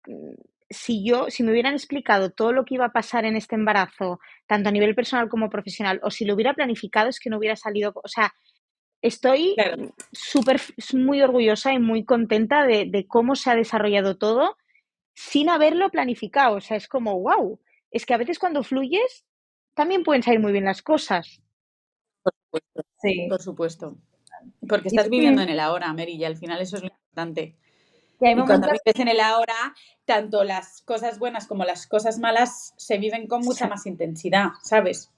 mm, si me hubieran explicado todo lo que iba a pasar en este embarazo, tanto a nivel personal como profesional, o si lo hubiera planificado, es que no hubiera salido. O sea, estoy claro. súper, muy orgullosa y muy contenta de cómo se ha desarrollado todo. sin haberlo planificado. O sea, es como, wow, es que a veces cuando fluyes también pueden salir muy bien las cosas. Sí. Por supuesto. Porque Y estás viviendo Mm, en el ahora, Mary, y al final eso es lo importante. que hay Y cuando momentos, vives en el ahora, tanto las cosas buenas como las cosas malas se viven con mucha más intensidad, ¿sabes?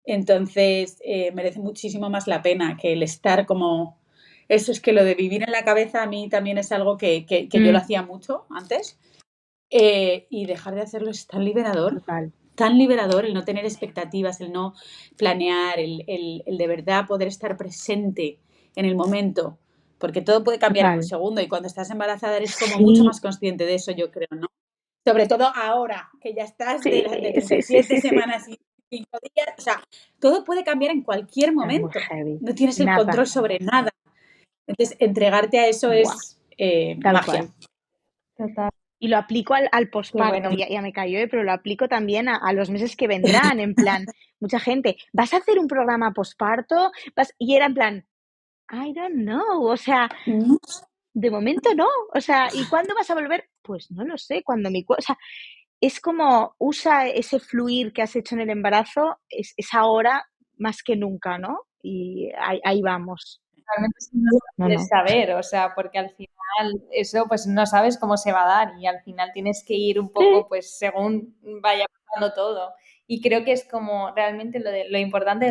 Entonces, merece muchísimo más la pena que el estar como... Eso es que lo de vivir en la cabeza a mí también es algo que yo lo hacía mucho antes. Y dejar de hacerlo es total. tan liberador el no tener expectativas, el no planear, el de verdad poder estar presente en el momento, porque todo puede cambiar en un Total. segundo y cuando estás embarazada eres como mucho Sí, más consciente de eso, yo creo, ¿no? Sobre todo ahora, que ya estás sí, de sí, sí, 37 sí, sí. semanas y 5 días, o sea, todo puede cambiar en cualquier Es muy momento, heavy. no tienes el Nada. control sobre nada. Entonces, entregarte a eso Buah, es tal magia. cual. total, Y lo aplico al qué bueno. posparto, ya me cayó, pero lo aplico también a los meses que vendrán, en plan, mucha gente, ¿vas a hacer un programa posparto? Y era en plan, I don't know, o sea, de momento no, o sea, ¿y cuándo vas a volver? Pues no lo sé, cuando o sea, es como usa ese fluir que has hecho en el embarazo, es ahora más que nunca, ¿no? Y ahí vamos. Realmente es que no lo No, puedes no. saber, o sea, porque al final eso pues no sabes cómo se va a dar y al final tienes que ir un Sí, poco pues según vaya pasando todo. Y creo que es como realmente lo de lo importante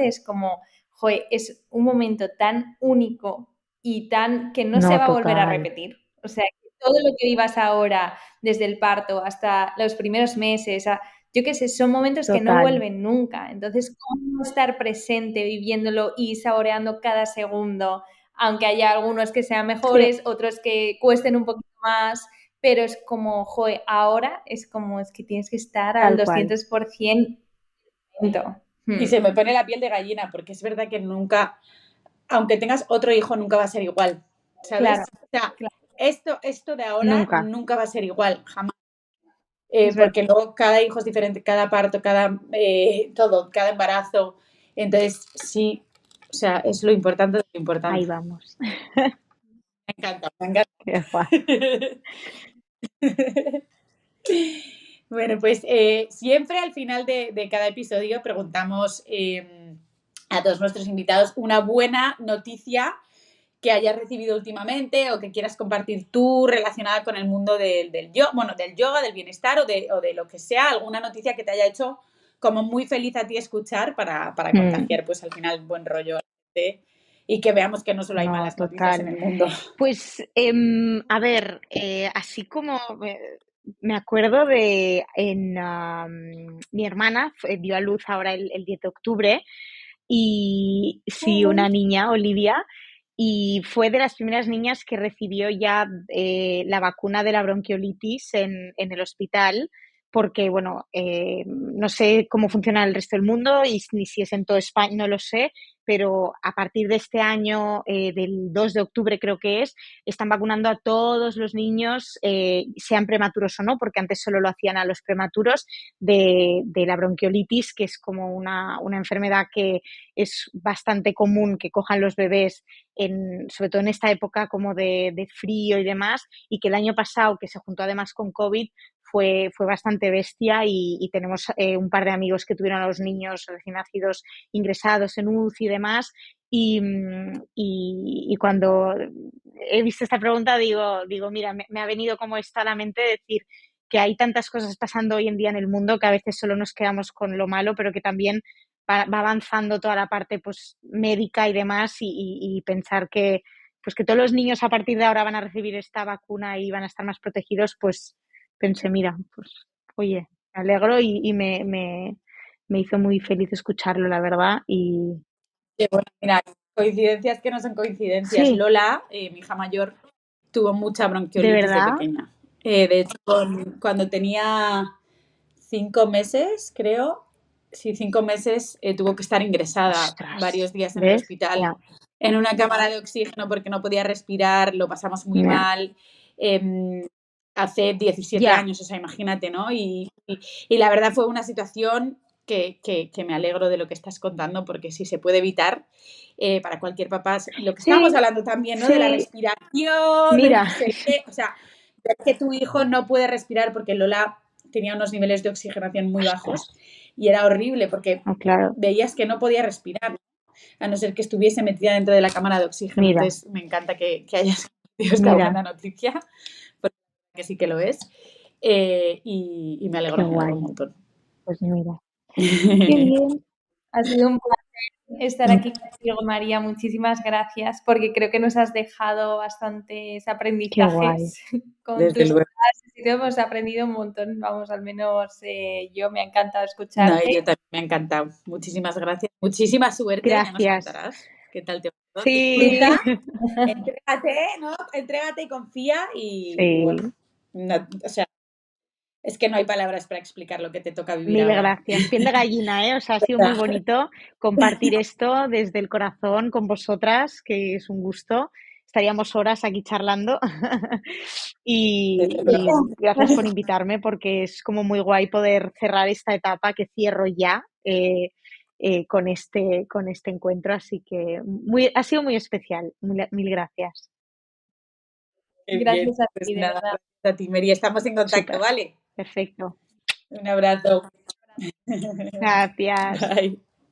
es como, joder, es un momento tan único y tan que no se no, va a volver a total, repetir. O sea, que todo lo que vivas ahora, desde el parto hasta los primeros meses, yo qué sé, son momentos que no total. vuelven nunca. Entonces, ¿cómo estar presente, viviéndolo y saboreando cada segundo? Aunque haya algunos que sean Sí, mejores, otros que cuesten un poquito más, pero es como, joder, ahora es como, es que tienes que estar al tal cual. 200%. Y Hmm. se me pone la piel de gallina, porque es verdad que nunca, aunque tengas otro hijo, nunca va a ser igual, Claro, ¿sabes? O sea, claro, esto de ahora Nunca. nunca va a ser igual, jamás. es verdad. Porque luego cada hijo es diferente, cada parto, todo, cada embarazo. Entonces, sí, o sea, es lo importante de lo Ahí importante. vamos. Me encanta, me encanta. Qué guay. Bueno, pues siempre al final de cada episodio preguntamos a todos nuestros invitados una buena noticia que hayas recibido últimamente o que quieras compartir tú relacionada con el mundo del yoga, del bienestar o de lo que sea, alguna noticia que te haya hecho como muy feliz a ti escuchar para contagiar pues al final buen rollo a la gente y que veamos que no solo hay No, malas noticias en total. el mundo. Pues, a ver, así como me acuerdo mi hermana dio a luz ahora el 10 de octubre y sí, una niña, Olivia, y fue de las primeras niñas que recibió ya la vacuna de la bronquiolitis en el hospital, porque, bueno, no sé cómo funciona el resto del mundo y ni si es en toda España, no lo sé, pero a partir de este año, del 2 de octubre creo que es, están vacunando a todos los niños, sean prematuros o no, porque antes solo lo hacían a los prematuros, de la bronquiolitis, que es como una enfermedad que es bastante común que cojan los bebés, sobre todo en esta época como de frío y demás, y que el año pasado, que se juntó además con COVID, fue bastante bestia y tenemos un par de amigos que tuvieron a los niños recién nacidos ingresados en UCI y demás. Y cuando he visto esta pregunta digo mira, me ha venido como esta a la mente de decir que hay tantas cosas pasando hoy en día en el mundo que a veces solo nos quedamos con lo malo, pero que también va avanzando toda la parte pues médica y demás y pensar que pues que todos los niños a partir de ahora van a recibir esta vacuna y van a estar más protegidos, pues pensé, mira, pues oye, me alegro y me hizo muy feliz escucharlo, la verdad. Y Bueno, mira, coincidencias que no son coincidencias. sí, Lola, mi hija mayor, tuvo mucha de bronquiolitis de verdad, pequeña. De hecho, cuando tenía 5 meses, creo, sí, 5 meses, tuvo que estar ingresada ostras, varios días en el ¿ves? hospital Ya, en una cámara de oxígeno porque no podía respirar, lo pasamos muy ya, mal. em, Hace 17 ya, años, o sea, imagínate, ¿no? Y la verdad fue una situación que me alegro de lo que estás contando porque si se puede evitar, para cualquier papá, lo que estábamos sí, hablando también, ¿no? De la sí, respiración, del mira, no sé qué, o sea, ver que tu hijo no puede respirar porque Lola tenía unos niveles de oxigenación muy bajos y era horrible porque claro. veías que no podía respirar, a no ser que estuviese metida dentro de la cámara de oxígeno. Mira. Entonces me encanta que hayas conocido esta Mira. buena noticia, porque que sí que lo es. Y me alegro un montón. Pues mira. Qué bien. Ha sido un placer estar aquí contigo, María. Muchísimas gracias, porque creo que nos has dejado bastantes aprendizajes con Desde tus luego. clases y todo. Hemos aprendido un montón, vamos, al menos yo me ha encantado No, escucharte. yo también me ha encantado. Muchísimas gracias. Muchísima suerte. Ya nos Gracias. contarás qué tal te va. Sí. Disfruta, entrégate, ¿no? Entrégate y confía y Sí. bueno, o sea, es que no hay palabras para explicar lo que te toca vivir Mil ahora. gracias. Piel de gallina, ¿eh? O sea, ha sido muy bonito compartir esto desde el corazón con vosotras, que es un gusto. Estaríamos horas aquí charlando. y gracias por invitarme, porque es como muy guay poder cerrar esta etapa que cierro ya con este encuentro. Así que ha sido muy especial. Mil gracias. Gracias a Pues ti, de nada, verdad. gracias a ti, Mary. Estamos en contacto, Súper. ¿vale? Perfecto. Un abrazo. Gracias. Bye.